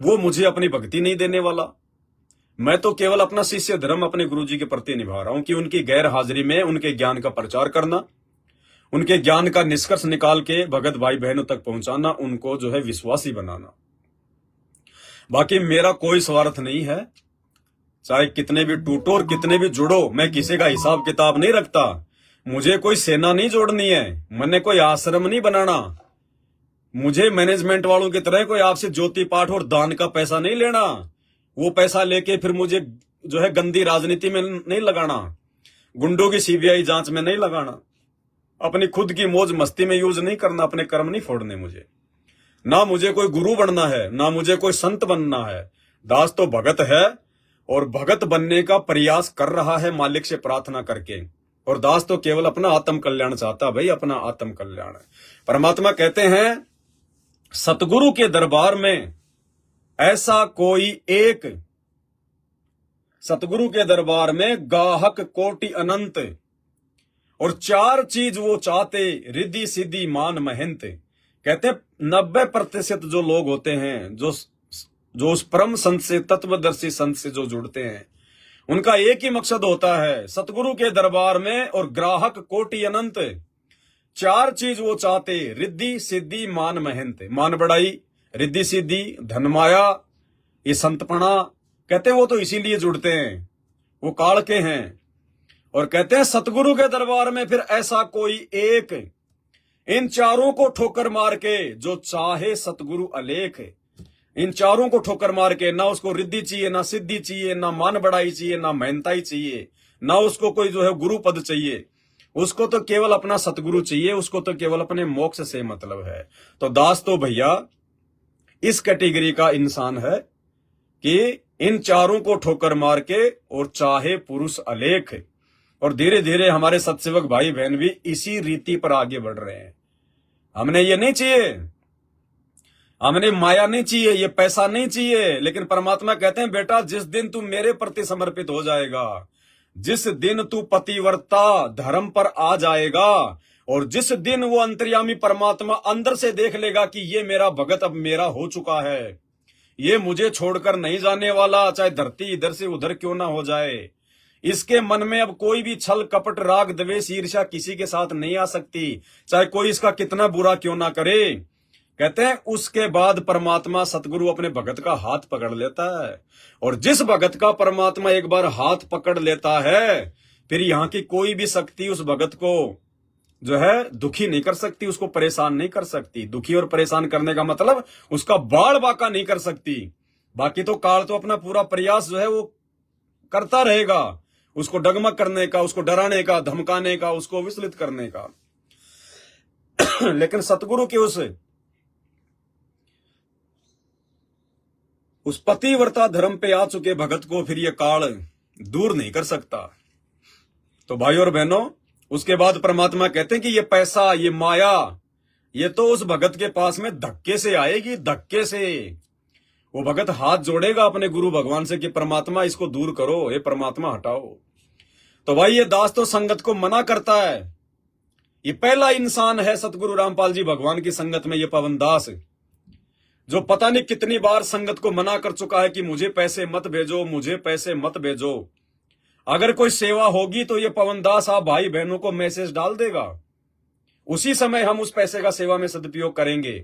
वो मुझे अपनी भक्ति नहीं देने वाला। मैं तो केवल अपना शिष्य धर्म अपने गुरुजी के प्रति निभा रहा हूं कि उनकी गैर हाजिरी में उनके ज्ञान का प्रचार करना, उनके ज्ञान का निष्कर्ष निकाल के भगत भाई बहनों तक पहुंचाना, उनको जो है विश्वासी बनाना। बाकी मेरा कोई स्वार्थ नहीं है, चाहे कितने भी टूटो और कितने भी जुड़ो, मैं किसी का हिसाब किताब नहीं रखता। मुझे कोई सेना नहीं जोड़नी है, मैंने कोई आश्रम नहीं बनाना, मुझे मैनेजमेंट वालों की तरह कोई आपसे ज्योति पाठ और दान का पैसा नहीं लेना। वो पैसा लेके फिर मुझे जो है गंदी राजनीति में नहीं लगाना, गुंडों की सीबीआई जांच में नहीं लगाना, अपनी खुद की मौज मस्ती में यूज नहीं करना, अपने कर्म नहीं फोड़ने मुझे। ना मुझे कोई गुरु बनना है, ना मुझे कोई संत बनना है। दास तो भगत है और भगत बनने का प्रयास कर रहा है मालिक से प्रार्थना करके। और दास तो केवल अपना आत्म कल्याण चाहता, भाई अपना आत्म कल्याण। परमात्मा कहते हैं सतगुरु के दरबार में ऐसा कोई एक, सतगुरु के दरबार में गाहक कोटि अनंत, और 4 चीज वो चाहते, रिद्धि सिद्धि मान महंत। कहते 90% जो लोग होते हैं, जो उस परम संत से, तत्वदर्शी संत से जो जुड़ते हैं, उनका एक ही मकसद होता है सतगुरु के दरबार में और ग्राहक कोटि अनंत। 4 चीज वो चाहते, रिद्धि सिद्धि मान महंत। मान बढ़ाई, रिद्धि सिद्धि, धन माया, ये संतपणा। कहते वो तो इसीलिए जुड़ते हैं, वो काल के हैं। और कहते हैं सतगुरु के दरबार में फिर ऐसा कोई एक, इन 4 को ठोकर मार के जो चाहे सतगुरु अलेख। इन 4 को ठोकर मार के, ना उसको रिद्धि चाहिए, ना सिद्धि चाहिए, ना मान बढ़ाई चाहिए, ना महंताई चाहिए, ना उसको कोई जो है गुरु पद चाहिए, उसको तो केवल अपना सतगुरु चाहिए, उसको तो केवल अपने मोक्ष से मतलब है। तो दास तो भैया इस कैटेगरी का इंसान है कि इन 4 को ठोकर मार के और चाहे पुरुष अलेख। और धीरे धीरे हमारे सत्सेवक भाई बहन भी इसी रीति पर आगे बढ़ रहे हैं। हमने ये नहीं चाहिए, हमने माया नहीं चाहिए, ये पैसा नहीं चाहिए, लेकिन परमात्मा कहते हैं बेटा जिस दिन तू मेरे प्रति समर्पित हो जाएगा, जिस दिन तू पतिव्रता धर्म पर आ जाएगा, और जिस दिन वो अंतर्यामी परमात्मा अंदर से देख लेगा कि ये मेरा भगत अब मेरा हो चुका है, ये मुझे छोड़कर नहीं जाने वाला, चाहे धरती इधर से उधर क्यों ना हो जाए, इसके मन में अब कोई भी छल कपट राग द्वेष ईर्ष्या किसी के साथ नहीं आ सकती, चाहे कोई इसका कितना बुरा क्यों ना करे। कहते हैं उसके बाद परमात्मा सतगुरु अपने भगत का हाथ पकड़ लेता है, और जिस भगत का परमात्मा एक बार हाथ पकड़ लेता है, फिर यहां की कोई भी शक्ति उस भगत को जो है दुखी नहीं कर सकती, उसको परेशान नहीं कर सकती। दुखी और परेशान करने का मतलब उसका बाढ़ बाका नहीं कर सकती। बाकी तो काल तो अपना पूरा प्रयास जो है वो करता रहेगा, उसको डगमग करने का, उसको डराने का, धमकाने का, उसको विचलित करने का। लेकिन सतगुरु के उस पतिव्रता धर्म पे आ चुके भगत को फिर ये काल दूर नहीं कर सकता। तो भाई और बहनों, उसके बाद परमात्मा कहते हैं कि ये पैसा, ये माया, ये तो उस भगत के पास में धक्के से आएगी, धक्के से। वो भगत हाथ जोड़ेगा अपने गुरु भगवान से कि परमात्मा इसको दूर करो, हे परमात्मा हटाओ। तो भाई ये दास तो संगत को मना करता है। ये पहला इंसान है सतगुरु रामपाल जी भगवान की संगत में, ये पवन दास, जो पता नहीं कितनी बार संगत को मना कर चुका है कि मुझे पैसे मत भेजो, मुझे पैसे मत भेजो। अगर कोई सेवा होगी तो ये पवन दास आप भाई बहनों को मैसेज डाल देगा, उसी समय हम उस पैसे का सेवा में सदुपयोग करेंगे।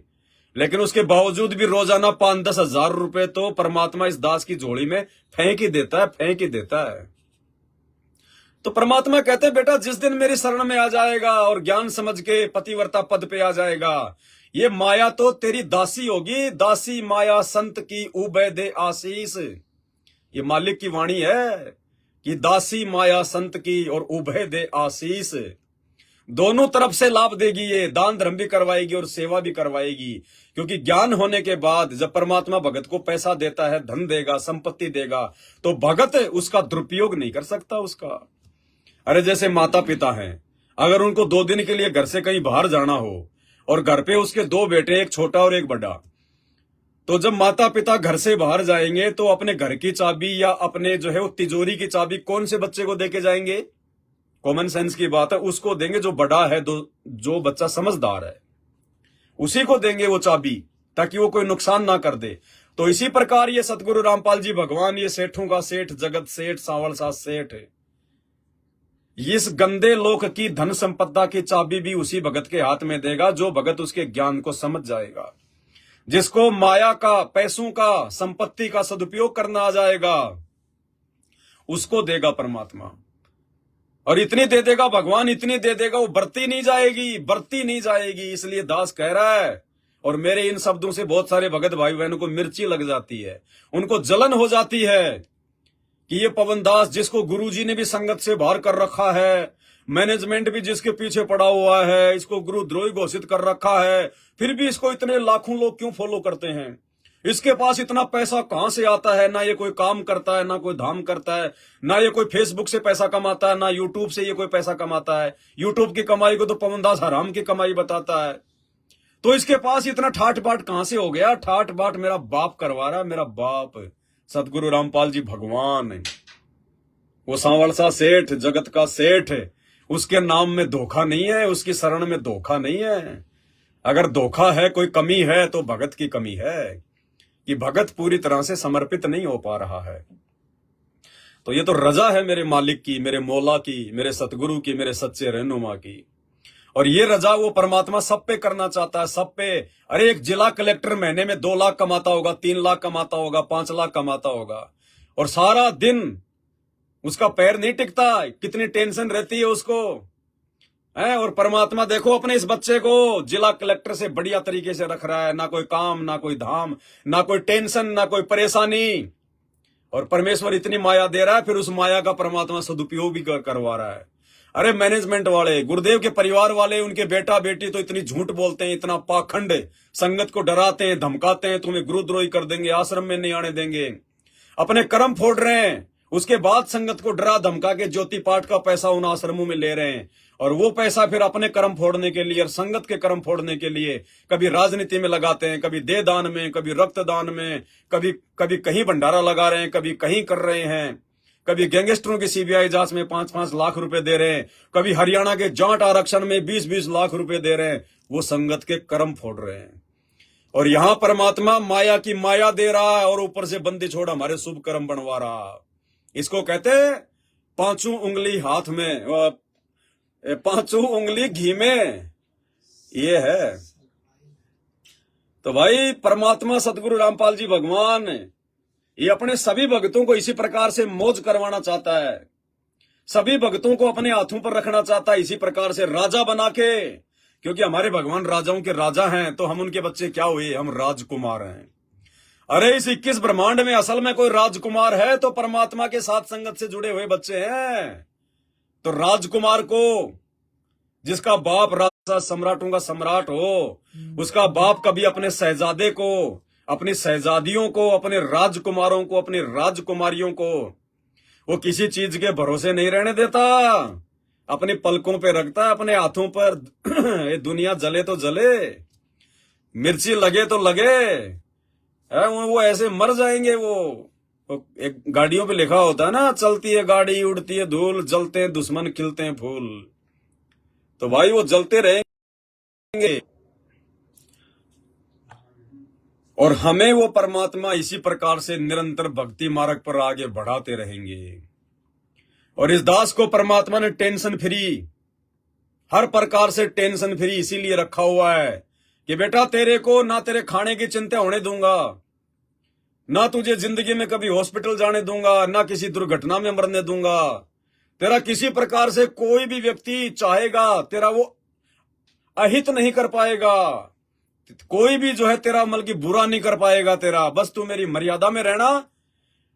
लेकिन उसके बावजूद भी रोजाना 5-10 हजार रुपए तो परमात्मा इस दास की झोली में फेंक ही देता है, फेंक ही देता है। तो परमात्मा कहते हैं बेटा जिस दिन मेरी शरण में आ जाएगा और ज्ञान समझ के पतिव्रता पद पे आ जाएगा, ये माया तो तेरी दासी होगी, दासी माया संत की उबे दे आशीष। ये मालिक की वाणी है कि दासी माया संत की और उभय दे आशीष। दोनों तरफ से लाभ देगी, ये दान धर्म भी करवाएगी और सेवा भी करवाएगी। क्योंकि ज्ञान होने के बाद जब परमात्मा भगत को पैसा देता है, धन देगा, संपत्ति देगा, तो भगत उसका दुरुपयोग नहीं कर सकता उसका। अरे जैसे माता पिता हैं, अगर उनको 2 दिन के लिए घर से कहीं बाहर जाना हो और घर पे उसके 2 बेटे, एक छोटा और एक बड़ा, तो जब माता पिता घर से बाहर जाएंगे तो अपने घर की चाबी या अपने जो है वो तिजोरी की चाबी कौन से बच्चे को देके जाएंगे? कॉमन सेंस की बात है, उसको देंगे जो बड़ा है, जो बच्चा समझदार है, उसी को देंगे वो चाबी, ताकि वो कोई नुकसान ना कर दे। तो इसी प्रकार ये सतगुरु रामपाल जी भगवान, ये सेठों का सेठ, जगत सेठ, सांवल सास सेठ, इस गंदे लोक की धन संपदा की चाबी भी उसी भगत के हाथ में देगा जो भगत उसके ज्ञान को समझ जाएगा। जिसको माया का, पैसों का, संपत्ति का सदुपयोग करना आ जाएगा, उसको देगा परमात्मा। और इतनी दे देगा भगवान, इतनी दे देगा, वो बरती नहीं जाएगी। इसलिए दास कह रहा है, और मेरे इन शब्दों से बहुत सारे भगत भाई बहनों को मिर्ची लग जाती है, उनको जलन हो जाती है कि ये पवन दास जिसको गुरुजी ने भी संगत से बाहर कर रखा है, मैनेजमेंट भी जिसके पीछे पड़ा हुआ है, इसको गुरुद्रोही घोषित कर रखा है, फिर भी इसको इतने लाखों लोग क्यों फॉलो करते हैं? इसके पास इतना पैसा कहां से आता है? ना ये कोई काम करता है, ना कोई धाम करता है, ना ये कोई फेसबुक से पैसा कमाता है, ना यूट्यूब से ये कोई पैसा कमाता है। यूट्यूब की कमाई को तो पवन दास हराम की कमाई बताता है। तो इसके पास इतना ठाट बाट कहां से हो गया? ठाट बाट मेरा बाप करवा रहा है, मेरा बाप सतगुरु रामपाल जी भगवान, वो सांवरसा सेठ, जगत का सेठ, उसके नाम में धोखा नहीं है, उसकी शरण में धोखा नहीं है। अगर धोखा है, कोई कमी है, तो भगत की कमी है कि भगत पूरी तरह से समर्पित नहीं हो पा रहा है। तो ये तो रजा है मेरे मालिक की, मेरे मौला की, मेरे सतगुरु की, मेरे सच्चे रहनुमा की। और ये रजा वो परमात्मा सब पे करना चाहता है, सब पे। अरे एक जिला कलेक्टर महीने में 2 लाख कमाता होगा, 3 लाख कमाता होगा, 5 लाख कमाता होगा, और सारा दिन उसका पैर नहीं टिकता, कितनी टेंशन रहती है उसको है। और परमात्मा देखो अपने इस बच्चे को जिला कलेक्टर से बढ़िया तरीके से रख रहा है, ना कोई काम, ना कोई धाम, ना कोई टेंशन, ना कोई परेशानी। और परमेश्वर इतनी माया दे रहा है, फिर उस माया का परमात्मा सदुपयोग भी करवा रहा है। अरे मैनेजमेंट वाले, गुरुदेव के परिवार वाले, उनके बेटा बेटी तो इतनी झूठ बोलते हैं, इतना पाखंड, संगत को डराते हैं, धमकाते हैं, तुम्हें गुरुद्रोही कर देंगे, आश्रम में नहीं आने देंगे, अपने कर्म फोड़ रहे हैं। उसके बाद संगत को डरा धमका के ज्योति पाठ का पैसा उन आश्रमों में ले रहे हैं, और वो पैसा फिर अपने कर्म फोड़ने के लिए और संगत के कर्म फोड़ने के लिए कभी राजनीति में लगाते हैं, कभी दे दान में, कभी रक्तदान में, कभी कहीं भंडारा लगा रहे हैं, कभी कहीं कर रहे हैं, कभी गैंगस्टरों की सीबीआई जांच में 5-5 लाख रुपए दे रहे हैं, कभी हरियाणा के जाट आरक्षण में 20-20 लाख रुपए दे रहे हैं। वो संगत के कर्म फोड़ रहे हैं। और यहां परमात्मा माया की माया दे रहा है, और ऊपर से बंदी छोड़ हमारे शुभ कर्म बनवा रहा। इसको कहते हैं 5 उंगली हाथ में, 5 उंगली घी में, ये है। तो भाई परमात्मा सतगुरु रामपाल जी भगवान ये अपने सभी भक्तों को इसी प्रकार से मौज करवाना चाहता है, सभी भक्तों को अपने हाथों पर रखना चाहता है, इसी प्रकार से राजा बना के। क्योंकि हमारे भगवान राजाओं के राजा हैं, तो हम उनके बच्चे क्या हुए? हम राजकुमार हैं। अरे इस 21 ब्रह्मांड में असल में कोई राजकुमार है तो परमात्मा के साथ संगत से जुड़े हुए बच्चे हैं। तो राजकुमार को, जिसका बाप राजा सम्राटों का सम्राट हो, उसका बाप कभी अपने शहजादे को, अपनी शहजादियों को, अपने राजकुमारों को, अपनी राजकुमारियों को वो किसी चीज के भरोसे नहीं रहने देता, अपनी पलकों पे रखता है, अपने हाथों पर। ये दुनिया जले तो जले, मिर्ची लगे तो लगे, है वो ऐसे मर जाएंगे। वो एक गाड़ियों पे लिखा होता है ना, चलती है गाड़ी उड़ती है धूल, जलते हैं दुश्मन खिलते हैं फूल। तो भाई वो जलते रहेंगे, और हमें वो परमात्मा इसी प्रकार से निरंतर भक्ति मार्ग पर आगे बढ़ाते रहेंगे। और इस दास को परमात्मा ने टेंशन फ्री, हर प्रकार से टेंशन फ्री इसीलिए रखा हुआ है कि बेटा तेरे को ना तेरे खाने की चिंता होने दूंगा, ना तुझे जिंदगी में कभी हॉस्पिटल जाने दूंगा, ना किसी दुर्घटना में मरने दूंगा। तेरा किसी प्रकार से कोई भी व्यक्ति चाहेगा तेरा वो अहित नहीं कर पाएगा, कोई भी जो है तेरा मतलब की बुरा नहीं कर पाएगा तेरा। बस तू मेरी मर्यादा में रहना,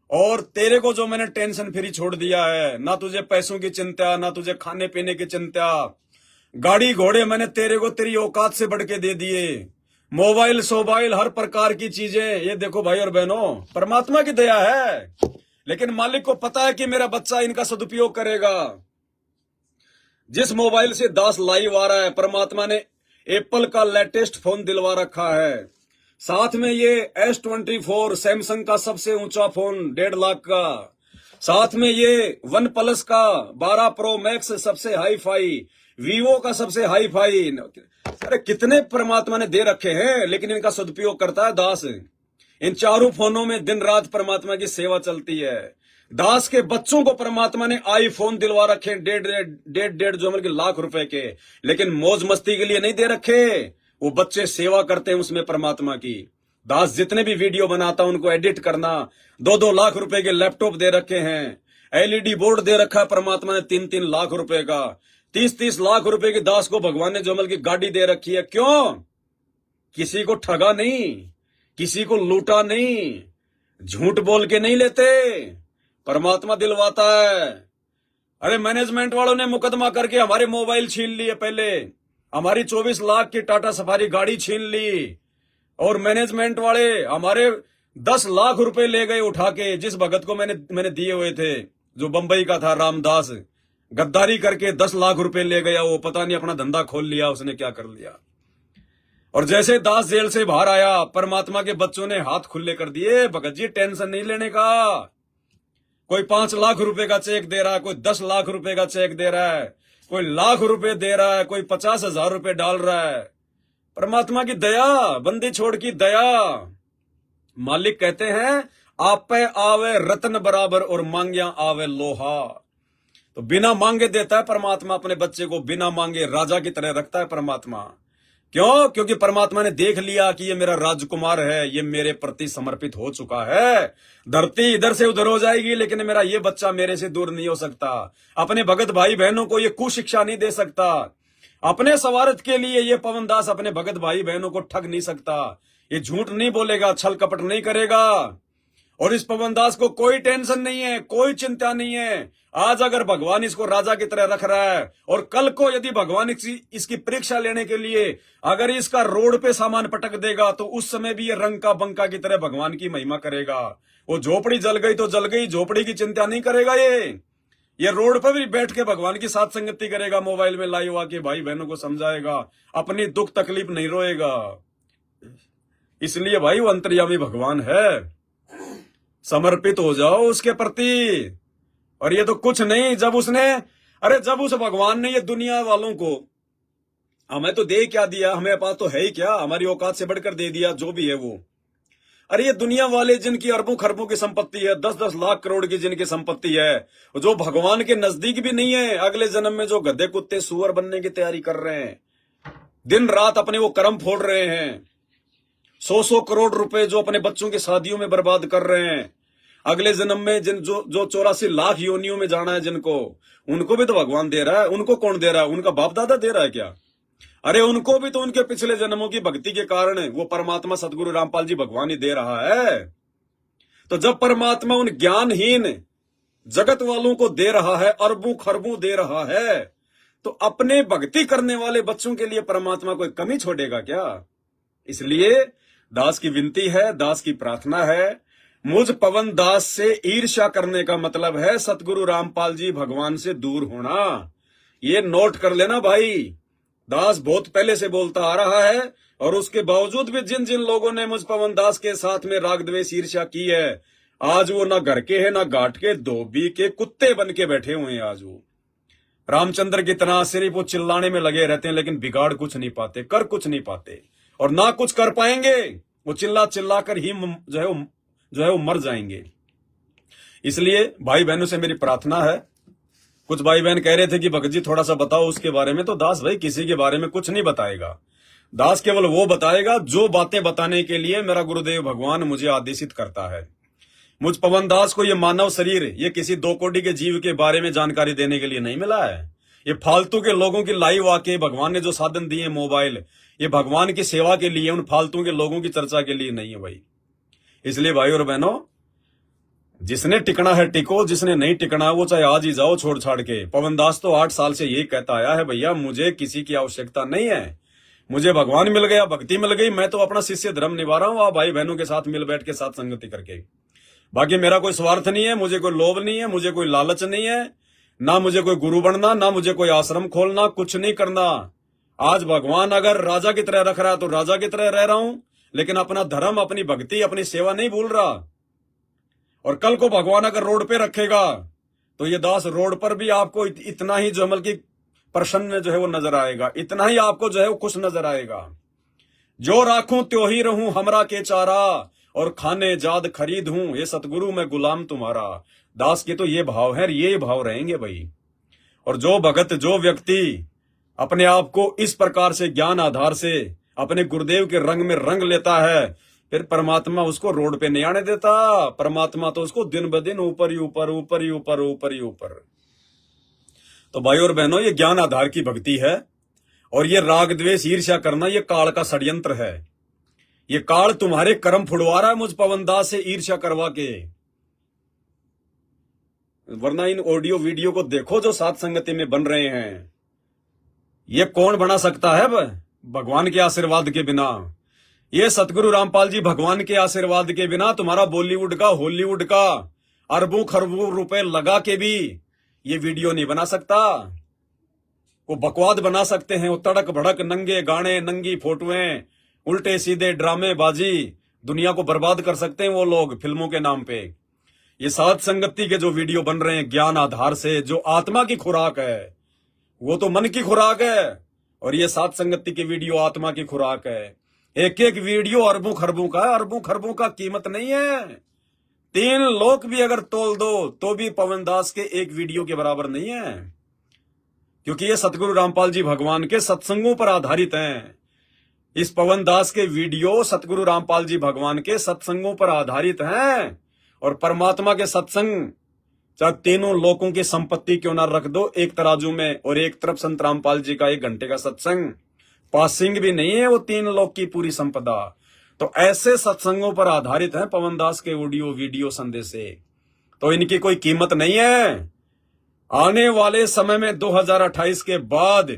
और तेरे को जो मैंने टेंशन फ्री छोड़ दिया है, ना तुझे पैसों की चिंता, ना तुझे खाने पीने की चिंता, गाड़ी घोड़े मैंने तेरे को तेरी औकात से बढ़ के दे दिए, मोबाइल सोबाइल हर प्रकार की चीजें। ये देखो भाई और बहनों, परमात्मा की दया है, लेकिन मालिक को पता है कि मेरा बच्चा इनका सदुपयोग करेगा। जिस मोबाइल से दास लाइव आ रहा है, परमात्मा ने एप्पल का लेटेस्ट फोन दिलवा रखा है, साथ में ये S24 सैमसंग का सबसे ऊंचा फोन 1.5 लाख का, साथ में ये वन प्लस का 12 प्रो मैक्स सबसे हाई फाई, वीवो का सबसे हाई फाई। अरे कितने परमात्मा ने दे रखे हैं, लेकिन इनका सदुपयोग करता है दास। इन चारों फोनों में दिन रात परमात्मा की सेवा चलती है। दास के बच्चों को परमात्मा ने आईफोन दिलवा रखे, डेढ़ जो मतलब लाख रुपए के, लेकिन मौज मस्ती के लिए नहीं दे रखे। वो बच्चे सेवा करते हैं उसमें परमात्मा की। दास जितने भी वीडियो बनाता उनको एडिट करना, 2-2 लाख रुपए के लैपटॉप दे रखे हैं, एलईडी बोर्ड दे रखा है परमात्मा ने 3-3 लाख रुपए का, 30-30 लाख रुपए की दास को भगवान ने जमल की गाड़ी दे रखी है। क्यों? किसी को ठगा नहीं, किसी को लूटा नहीं, झूठ बोल के नहीं लेते, परमात्मा दिलवाता है। अरे मैनेजमेंट वालों ने मुकदमा करके हमारे मोबाइल छीन लिए, पहले हमारी 24 लाख की टाटा सफारी गाड़ी छीन ली, और मैनेजमेंट वाले हमारे 10 लाख रुपए ले गए उठा के, जिस भगत को मैंने दिए हुए थे, जो बंबई का था रामदास, गद्दारी करके 10 लाख रुपए ले गया। वो पता नहीं अपना धंधा खोल लिया उसने, क्या कर लिया। और जैसे दास जेल से बाहर आया, परमात्मा के बच्चों ने हाथ खुले कर दिए, भगत जी टेंशन नहीं लेने का। कोई 5 लाख रुपए का चेक दे रहा है, कोई 10 लाख रुपए का चेक दे रहा है, कोई लाख रुपए दे रहा है, कोई 50,000 रुपए डाल रहा है। परमात्मा की दया, बंदी छोड़ की दया। मालिक कहते हैं आप पे आवे रत्न बराबर और मांगिया आवे लोहा। तो बिना मांगे देता है परमात्मा अपने बच्चे को, बिना मांगे राजा की तरह रखता है परमात्मा। क्यों? क्योंकि परमात्मा ने देख लिया कि ये मेरा राजकुमार है, ये मेरे प्रति समर्पित हो चुका है। धरती इधर से उधर हो जाएगी, लेकिन मेरा ये बच्चा मेरे से दूर नहीं हो सकता। अपने भगत भाई बहनों को ये कुशिक्षा नहीं दे सकता। अपने स्वार्थ के लिए ये पवन दास अपने भगत भाई बहनों को ठग नहीं सकता। ये झूठ नहीं बोलेगा, छल कपट नहीं करेगा। और इस पवन दास को कोई टेंशन नहीं है, कोई चिंता नहीं है। आज अगर भगवान इसको राजा की तरह रख रहा है, और कल को यदि भगवान इसकी परीक्षा लेने के लिए अगर इसका रोड पे सामान पटक देगा, तो उस समय भी ये रंग का बंका की तरह भगवान की महिमा करेगा। वो झोपड़ी जल गई तो जल गई, झोपड़ी की चिंता नहीं करेगा। ये रोड पर भी बैठ के भगवान की साथ संगति करेगा, मोबाइल में लाइव आके भाई बहनों को समझाएगा, अपनी दुख तकलीफ नहीं रोएगा। इसलिए भाई वो अंतर्यामी भगवान है, समर्पित हो जाओ उसके प्रति। और ये तो कुछ नहीं, जब उस भगवान ने ये दुनिया वालों को, हमें तो दे क्या दिया, हमें पास तो है ही क्या, हमारी औकात से बढ़कर दे दिया जो भी है वो। अरे ये दुनिया वाले जिनकी अरबों खरबों की संपत्ति है, 10-10 लाख करोड़ की जिनकी संपत्ति है, जो भगवान के नजदीक भी नहीं है, अगले जन्म में जो गधे कुत्ते सुअर बनने की तैयारी कर रहे हैं, दिन रात अपने वो कर्म फोड़ रहे हैं, 100-100 करोड़ रुपए जो अपने बच्चों की शादियों में बर्बाद कर रहे हैं, अगले जन्म में जो 84 लाख योनियों में जाना है जिनको, उनको भी तो भगवान दे रहा है। उनको कौन दे रहा है? उनका बाप दादा दे रहा है क्या? अरे उनको भी तो उनके पिछले जन्मों की भक्ति के कारण वो परमात्मा सदगुरु रामपाल जी भगवान ही दे रहा है। तो जब परमात्मा उन ज्ञानहीन जगत वालों को दे रहा है, अरबों खरबों दे रहा है, तो अपने भक्ति करने वाले बच्चों के लिए परमात्मा कोई कमी छोड़ेगा क्या? इसलिए दास की विनती है, दास की प्रार्थना है, मुझ पवन दास से ईर्ष्या करने का मतलब है सतगुरु रामपाल जी भगवान से दूर होना। ये नोट कर लेना भाई। दास बहुत पहले से बोलता आ रहा है, और उसके बावजूद भी जिन जिन लोगों ने मुझ पवन दास के साथ में राग द्वेष ईर्ष्या की है, आज वो ना घर के है ना घाट के, धोबी के कुत्ते बन के बैठे हुए हैं। आज वो रामचंद्र की तरह सिर्फ वो चिल्लाने में लगे रहते हैं, लेकिन बिगाड़ कुछ नहीं पाते, कर कुछ नहीं पाते, और ना कुछ कर पाएंगे। वो चिल्ला चिल्ला कर ही जो है वो मर जाएंगे। इसलिए भाई बहनों से मेरी प्रार्थना है। कुछ भाई बहन कह रहे थे कि भगत जी थोड़ा सा बताओ उसके बारे में, तो दास भाई किसी के बारे में कुछ नहीं बताएगा। दास केवल वो बताएगा जो बातें बताने के लिए मेरा गुरुदेव भगवान मुझे आदेशित करता है। मुझ पवन दास को ये मानव शरीर, ये किसी 2 कोटि के जीव के बारे में जानकारी देने के लिए नहीं मिला है। ये फालतू के लोगों की लाइव आके भगवान ने जो साधन दिए मोबाइल, ये भगवान की सेवा के लिए, उन फालतू के लोगों की चर्चा के लिए नहीं है भाई। इसलिए भाई और बहनों, जिसने टिकना है टिको, जिसने नहीं टिकना है वो चाहे आज ही जाओ छोड़ छाड़ के। पवन दास तो 8 साल से यही कहता आया है, भैया मुझे किसी की आवश्यकता नहीं है, मुझे भगवान मिल गया, भक्ति मिल गई, मैं तो अपना शिष्य धर्म निभा रहा हूं, आप भाई बहनों के साथ मिल बैठ के साथ संगति करके। बाकी मेरा कोई स्वार्थ नहीं है, मुझे कोई लोभ नहीं है, मुझे कोई लालच नहीं है, ना मुझे कोई गुरु बनना, ना मुझे कोई आश्रम खोलना, कुछ नहीं करना। आज भगवान अगर राजा की तरह रख रहा है तो राजा की तरह रह रहा हूं, लेकिन अपना धर्म, अपनी भक्ति, अपनी सेवा नहीं भूल रहा। और कल को भगवान अगर रोड पे रखेगा तो ये दास रोड पर भी आपको इतना ही जो की प्रसन्न जो है वो नजर आएगा, इतना ही आपको जो है वो खुश नजर आएगा। जो राखूं त्यो ही रहूं हमरा के चारा, और खाने जाद खरीद हूं, ये सतगुरु मैं गुलाम तुम्हारा। दास के तो ये भाव है, ये भाव रहेंगे भाई। और जो भगत, जो व्यक्ति अपने आप को इस प्रकार से ज्ञान आधार से अपने गुरुदेव के रंग में रंग लेता है, फिर परमात्मा उसको रोड पे नहीं आने देता। परमात्मा तो उसको दिन ब दिन ऊपर ही ऊपर, ऊपर ही ऊपर, ऊपर ही ऊपर। तो भाई और बहनों, ये ज्ञान आधार की भक्ति है। और ये राग द्वेष ईर्ष्या करना, ये काल का षड्यंत्र है। ये काल तुम्हारे कर्म फुड़वा रहा है मुझ पवनदास से ईर्ष्या करवा के। वरना इन ऑडियो वीडियो को देखो जो साथ संगति में बन रहे हैं, ये कौन बना सकता है भगवान के आशीर्वाद के बिना। ये सतगुरु रामपाल जी भगवान के आशीर्वाद के बिना तुम्हारा बॉलीवुड का, हॉलीवुड का अरबों खरबों रुपए लगा के भी ये वीडियो नहीं बना सकता। वो बकवाद बना सकते हैं, वो तड़क भड़क नंगे गाने, नंगी फोटोएं, उल्टे सीधे ड्रामे बाजी, दुनिया को बर्बाद कर सकते हैं वो लोग फिल्मों के नाम पे। ये साथ संगति के जो वीडियो बन रहे हैं ज्ञान आधार से, जो आत्मा की खुराक है, वो तो मन की खुराक है। और ये साथ संगति की वीडियो आत्मा की खुराक है। एक एक वीडियो अरबों खरबों का है, अरबों खरबों का कीमत नहीं है। 3 लोग भी अगर तोल दो तो भी पवनदास के एक वीडियो के बराबर नहीं है। क्योंकि ये सतगुरु रामपाल जी भगवान के सत्संगों पर आधारित हैं। इस पवनदास के वीडियो सतगुरु रामपाल जी भगवान के सत्संगों पर आधारित हैं। और परमात्मा के सत्संग, चाहे तीनों लोकों की संपत्ति क्यों ना रख दो एक तराजू में, और एक तरफ संत रामपाल जी का 1 घंटे का सत्संग, पासिंग भी नहीं है वो 3 लोक की पूरी संपदा। तो ऐसे सत्संगों पर आधारित है पवनदास के ऑडियो वीडियो संदेशे। तो इनकी कोई कीमत नहीं है। आने वाले समय में 2028 के बाद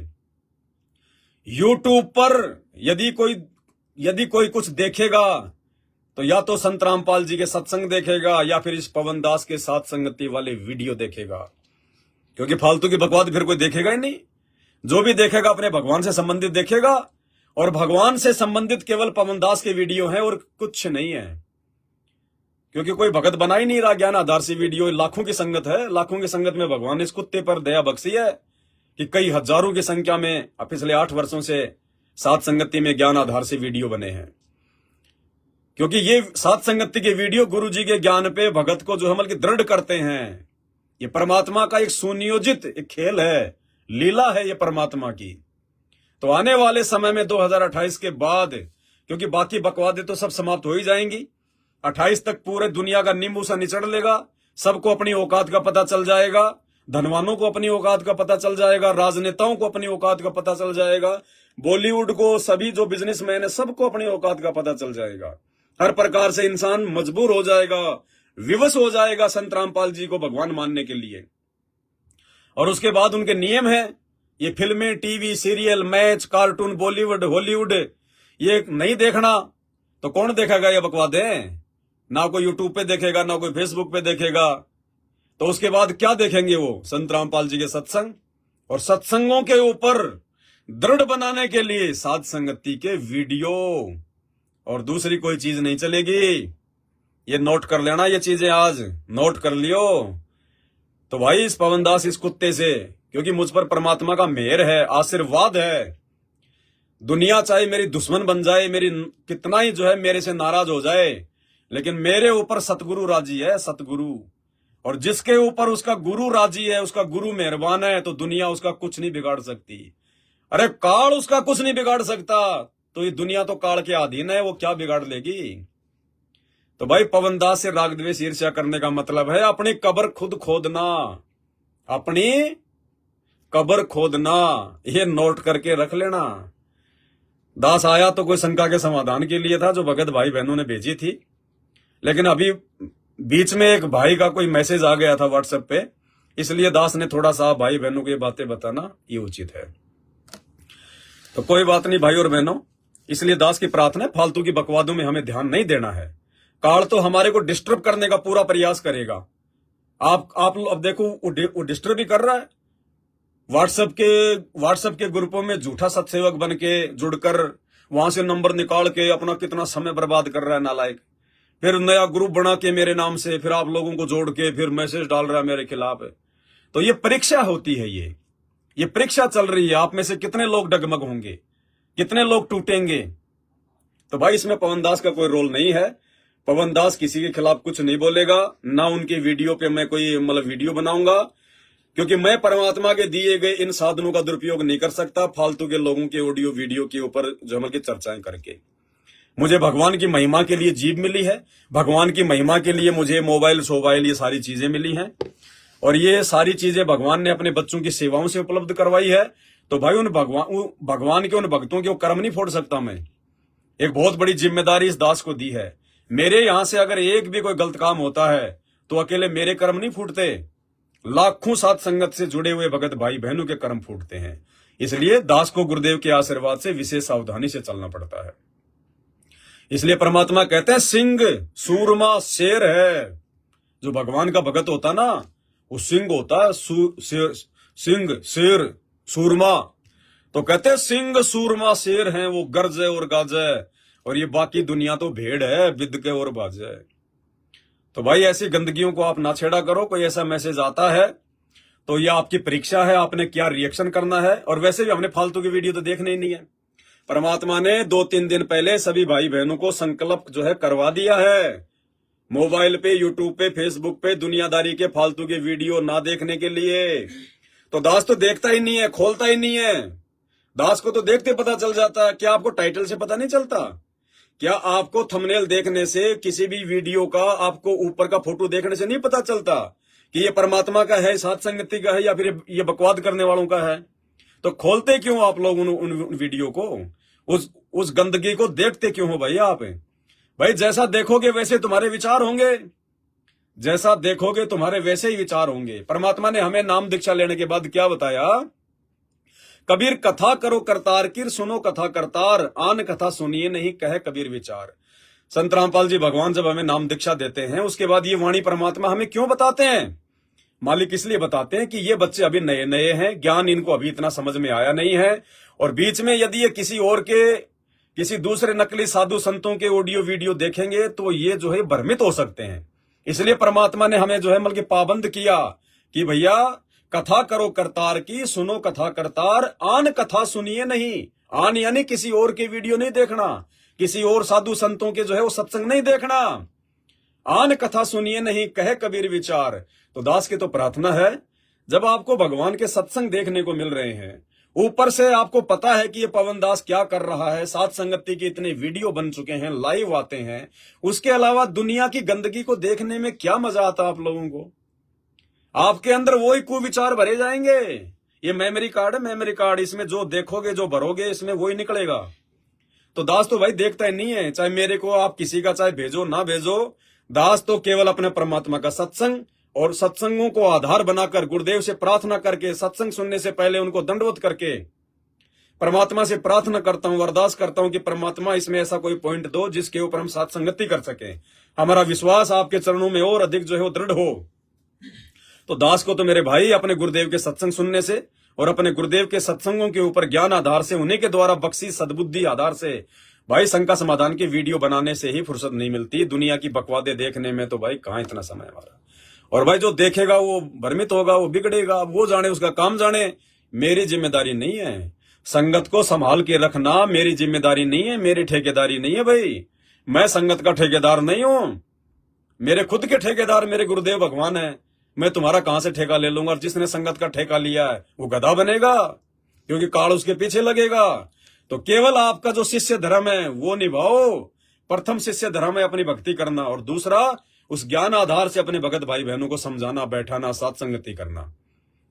यूट्यूब पर यदि कोई कुछ देखेगा तो या तो संत रामपाल जी के सत्संग देखेगा या फिर इस पवनदास के साथ संगति वाले वीडियो देखेगा। क्योंकि फालतू की बकवाद फिर कोई देखेगा ही नहीं। जो भी देखेगा अपने भगवान से संबंधित देखेगा, और भगवान से संबंधित केवल पवनदास के वीडियो हैं और कुछ नहीं है। क्योंकि कोई भगत बना ही नहीं रहा ज्ञान आधार से वीडियो। लाखों की संगत है, लाखों की संगत में भगवान ने इस कुत्ते पर दया बख्शी है कि कई हजारों की संख्या में पिछले 8 वर्षों से साथ संगति में ज्ञान आधार से वीडियो बने हैं। क्योंकि ये साथ संगति के वीडियो गुरु जी के ज्ञान पे भगत को जो है दृढ़ करते हैं। ये परमात्मा का एक सुनियोजित एक खेल है, लीला है ये परमात्मा की। तो आने वाले समय में 2028 के बाद, क्योंकि बाकी बकवादें तो सब समाप्त हो ही जाएंगी, 28 तक पूरे दुनिया का नींबू सा निचड़ लेगा। सबको अपनी औकात का पता चल जाएगा, धनवानों को अपनी औकात का पता चल जाएगा, राजनेताओं को अपनी औकात का पता चल जाएगा, बॉलीवुड को, सभी जो बिजनेसमैन है सबको अपनी औकात का पता चल जाएगा। हर प्रकार से इंसान मजबूर हो जाएगा, विवश हो जाएगा संत रामपाल जी को भगवान मानने के लिए। और उसके बाद उनके नियम है, ये फिल्में, TV serial, match, cartoon, Bollywood, Hollywood ये नहीं देखना। तो कौन देखेगा ये बकवादें? ना कोई यूट्यूब पे देखेगा, ना कोई फेसबुक पे देखेगा। तो उसके बाद क्या देखेंगे वो? संत रामपाल जी के सत्संग। और सत्संगों के ऊपर दृढ़ बनाने के लिए साध संगति के वीडियो, और दूसरी कोई चीज नहीं चलेगी। ये नोट कर लेना, ये चीजें आज नोट कर लियो। तो भाई इस पवनदास, इस कुत्ते से, क्योंकि मुझ पर परमात्मा का मेहर है, आशीर्वाद है। दुनिया चाहे मेरी दुश्मन बन जाए, मेरी कितना ही जो है मेरे से नाराज हो जाए, लेकिन मेरे ऊपर सतगुरु राजी है, सतगुरु। और जिसके ऊपर उसका गुरु राजी है, उसका गुरु मेहरबान है, तो दुनिया उसका कुछ नहीं बिगाड़ सकती। अरे काल उसका कुछ नहीं बिगाड़ सकता, तो ये दुनिया तो काल के अधीन है, वो क्या बिगाड़ लेगी? तो भाई पवनदास से राग द्वेष ईर्ष्या करने का मतलब है अपनी कब्र खुद खोदना, अपनी कब्र खोदना। ये नोट करके रख लेना। दास आया तो कोई शंका के समाधान के लिए था, जो भगत भाई बहनों ने भेजी थी। लेकिन अभी बीच में एक भाई का कोई मैसेज आ गया था व्हाट्सएप पे, इसलिए दास ने थोड़ा सा भाई बहनों को ये बातें बताना ये उचित है। तो कोई बात नहीं भाई और बहनों, इसलिए दास की प्रार्थना है, फालतू की बकवादों में हमें ध्यान नहीं देना है। काल तो हमारे को डिस्टर्ब करने का पूरा प्रयास करेगा। आप अब देखो वो डिस्टर्ब भी कर रहा है। व्हाट्सएप के ग्रुपों में झूठा सत्सेवक बन के जुड़कर वहां से नंबर निकाल के अपना कितना समय बर्बाद कर रहा है नालायक। फिर नया ग्रुप बना के मेरे नाम से फिर आप लोगों को जोड़ के फिर मैसेज डाल रहा है मेरे खिलाफ। तो ये परीक्षा होती है, ये परीक्षा चल रही है। आप में से कितने लोग डगमग होंगे, कितने लोग टूटेंगे? तो भाई इसमें पवनदास का कोई रोल नहीं है। पवन दास किसी के खिलाफ कुछ नहीं बोलेगा, ना उनकी वीडियो पे मैं कोई वीडियो बनाऊंगा, क्योंकि मैं परमात्मा के दिए गए इन साधनों का दुरुपयोग नहीं कर सकता फालतू के लोगों के ऑडियो वीडियो के ऊपर जो की चर्चाएं करके। मुझे भगवान की महिमा के लिए जीभ मिली है, भगवान की महिमा के लिए मुझे मोबाइल सोबाइल ये सारी चीजें मिली हैं, और ये सारी चीजें भगवान ने अपने बच्चों की सेवाओं से उपलब्ध करवाई है। तो भाई उन भगवान के उन भक्तों के वो कर्म नहीं फोड़ सकता मैं। एक बहुत बड़ी जिम्मेदारी इस दास को दी है। मेरे यहां से अगर एक भी कोई गलत काम होता है तो अकेले मेरे कर्म नहीं फूटते, लाखों साथ संगत से जुड़े हुए भगत भाई बहनों के कर्म फूटते हैं। इसलिए दास को गुरुदेव के आशीर्वाद से विशेष सावधानी से चलना पड़ता है। इसलिए परमात्मा कहते हैं सिंह सूरमा शेर है। जो भगवान का भगत होता ना वो सिंह होता है, सिंह शेर सूरमा। तो कहते हैं सिंह सूरमा शेर हैं, वो गरजे और गाजे, और ये बाकी दुनिया तो भेड़ है बिद के और बाजे। तो भाई ऐसी गंदगियों को आप ना छेड़ा करो। कोई ऐसा मैसेज आता है तो ये आपकी परीक्षा है, आपने क्या रिएक्शन करना है। और वैसे भी हमने फालतू की वीडियो तो देखने ही नहीं है। परमात्मा ने 2-3 दिन पहले सभी भाई बहनों को संकल्प करवा दिया है, मोबाइल पे, यूट्यूब पे, फेसबुक पे दुनियादारी के फालतू के वीडियो ना देखने के लिए। तो दास तो देखता ही नहीं है, खोलता ही नहीं है। दास को तो देखते पता चल जाता है। क्या आपको टाइटल से पता नहीं चलता? क्या आपको थंबनेल देखने से, किसी भी वीडियो का आपको ऊपर का फोटो देखने से नहीं पता चलता कि ये परमात्मा का है, साथ संगति का है, या फिर ये बकवाद करने वालों का है? तो खोलते क्यों आप लोग उन वीडियो को? उस गंदगी को देखते क्यों हो भाई आप? भाई जैसा देखोगे वैसे तुम्हारे विचार होंगे, जैसा देखोगे तुम्हारे वैसे ही विचार होंगे। परमात्मा ने हमें नाम दीक्षा लेने के बाद क्या बताया? कबीर कथा करो करतार की, सुनो कथा करतार, आन कथा सुनिए नहीं कहे कबीर विचार। संत रामपाल जी भगवान जब हमें नाम दीक्षा देते हैं उसके बाद ये वाणी परमात्मा हमें क्यों बताते हैं? मालिक इसलिए बताते हैं कि ये बच्चे अभी नए नए हैं, ज्ञान इनको अभी इतना समझ में आया नहीं है, और बीच में यदि ये किसी दूसरे नकली साधु संतों के ऑडियो वीडियो देखेंगे तो ये भ्रमित हो सकते हैं। इसलिए परमात्मा ने हमें पाबंद किया कि भैया कथा करो करतार की, सुनो कथा करतार, आन कथा सुनिए नहीं। आन यानी किसी और के वीडियो नहीं देखना, किसी और साधु संतों के वो सत्संग नहीं देखना। आन कथा सुनिए नहीं कहे कबीर विचार। तो दास की तो प्रार्थना है, जब आपको भगवान के सत्संग देखने को मिल रहे हैं, ऊपर से आपको पता है कि ये पवन दास क्या कर रहा है, साथ संगति के इतने वीडियो बन चुके हैं, लाइव आते हैं, उसके अलावा दुनिया की गंदगी को देखने में क्या मजा आता आप लोगों को? आपके अंदर वही कुविचार भरे जाएंगे। ये मेमोरी कार्ड है, मेमोरी कार्ड, इसमें जो देखोगे, जो भरोगे, इसमें वही निकलेगा। तो दास तो भाई देखता ही नहीं है, चाहे मेरे को आप किसी का चाहे भेजो ना भेजो। दास तो केवल अपने परमात्मा का सत्संग और सत्संगों को आधार बनाकर गुरुदेव से प्रार्थना करके, सत्संग सुनने से पहले उनको दंडवत करके परमात्मा से प्रार्थना करता हूं, अरदास करता हूं कि परमात्मा इसमें ऐसा कोई पॉइंट दो जिसके ऊपर हम साथ संगति कर सके, हमारा विश्वास आपके चरणों में और अधिक वो दृढ़ हो। तो दास को तो मेरे भाई अपने गुरुदेव के सत्संग सुनने से और अपने गुरुदेव के सत्संगों के ऊपर ज्ञान आधार से, उन्हीं के द्वारा बख्शी सद्बुद्धि आधार से भाई शंका समाधान की वीडियो बनाने से ही फुर्सत नहीं मिलती। दुनिया की बकवादे देखने में तो भाई कहां इतना समय हमारा। और भाई जो देखेगा वो भ्रमित होगा, वो बिगड़ेगा, वो जाने, उसका काम जाने। मेरी जिम्मेदारी नहीं है। संगत को संभाल के रखना मेरी जिम्मेदारी नहीं है, मेरी ठेकेदारी नहीं है भाई। मैं संगत का ठेकेदार नहीं हूं, मेरे खुद के ठेकेदार मेरे गुरुदेव भगवान है। मैं तुम्हारा कहां से ठेका ले लूंगा? जिसने संगत का ठेका लिया है वो गधा बनेगा, क्योंकि काल उसके पीछे लगेगा। तो केवल आपका जो शिष्य धर्म है वो निभाओ। प्रथम शिष्य धर्म है अपनी भक्ति करना, और दूसरा उस ज्ञान आधार से अपने भगत भाई बहनों को समझाना, बैठाना, साथ संगति करना।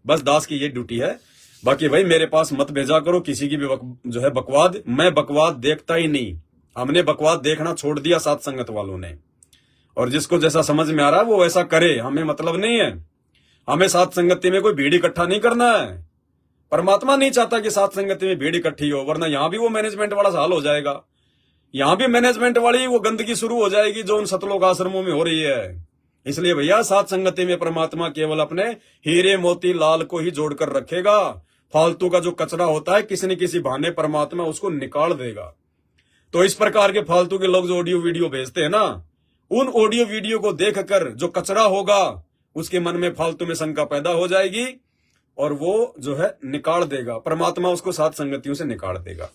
बस दास की ये ड्यूटी है। बाकी भाई मेरे पास मत भेजा करो किसी की भी बकवाद। मैं बकवाद देखता ही नहीं। हमने बकवाद देखना छोड़ दिया साथ संगत वालों ने, और जिसको जैसा समझ में आ रहा है वो वैसा करे, हमें मतलब नहीं है। हमें साथ संगति में कोई भीड़ इकट्ठा नहीं करना है। परमात्मा नहीं चाहता कि साथ संगति में भीड़ इकट्ठी हो, वरना यहां भी वो मैनेजमेंट वाला हाल हो जाएगा। यहां भी मैनेजमेंट वाली वो गंदगी शुरू हो जाएगी जो उन सतलोक आश्रमों में हो रही है। इसलिए भैया साथ संगति में परमात्मा केवल अपने हीरे मोती लाल को ही जोड़कर रखेगा। फालतू का जो कचरा होता है किसी न किसी बहाने परमात्मा उसको निकाल देगा। तो इस प्रकार के फालतू के लोग जो ऑडियो वीडियो भेजते हैं ना, उन ऑडियो वीडियो को देखकर जो कचरा होगा उसके मन में फालतू में शंका पैदा हो जाएगी, और वो निकाल देगा। परमात्मा उसको साथ संगतियों से निकाल देगा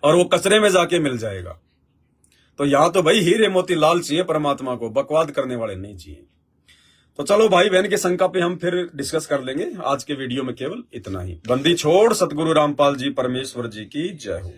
और वो कचरे में जाके मिल जाएगा। तो यहाँ तो भाई हीरे मोती लाल चाहिए परमात्मा को, बकवाद करने वाले नहीं चाहिए। तो चलो भाई बहन की शंका पे हम फिर डिस्कस कर लेंगे। आज के वीडियो में केवल इतना ही। बंदी छोड़ सतगुरु रामपाल जी परमेश्वर जी की जय हो।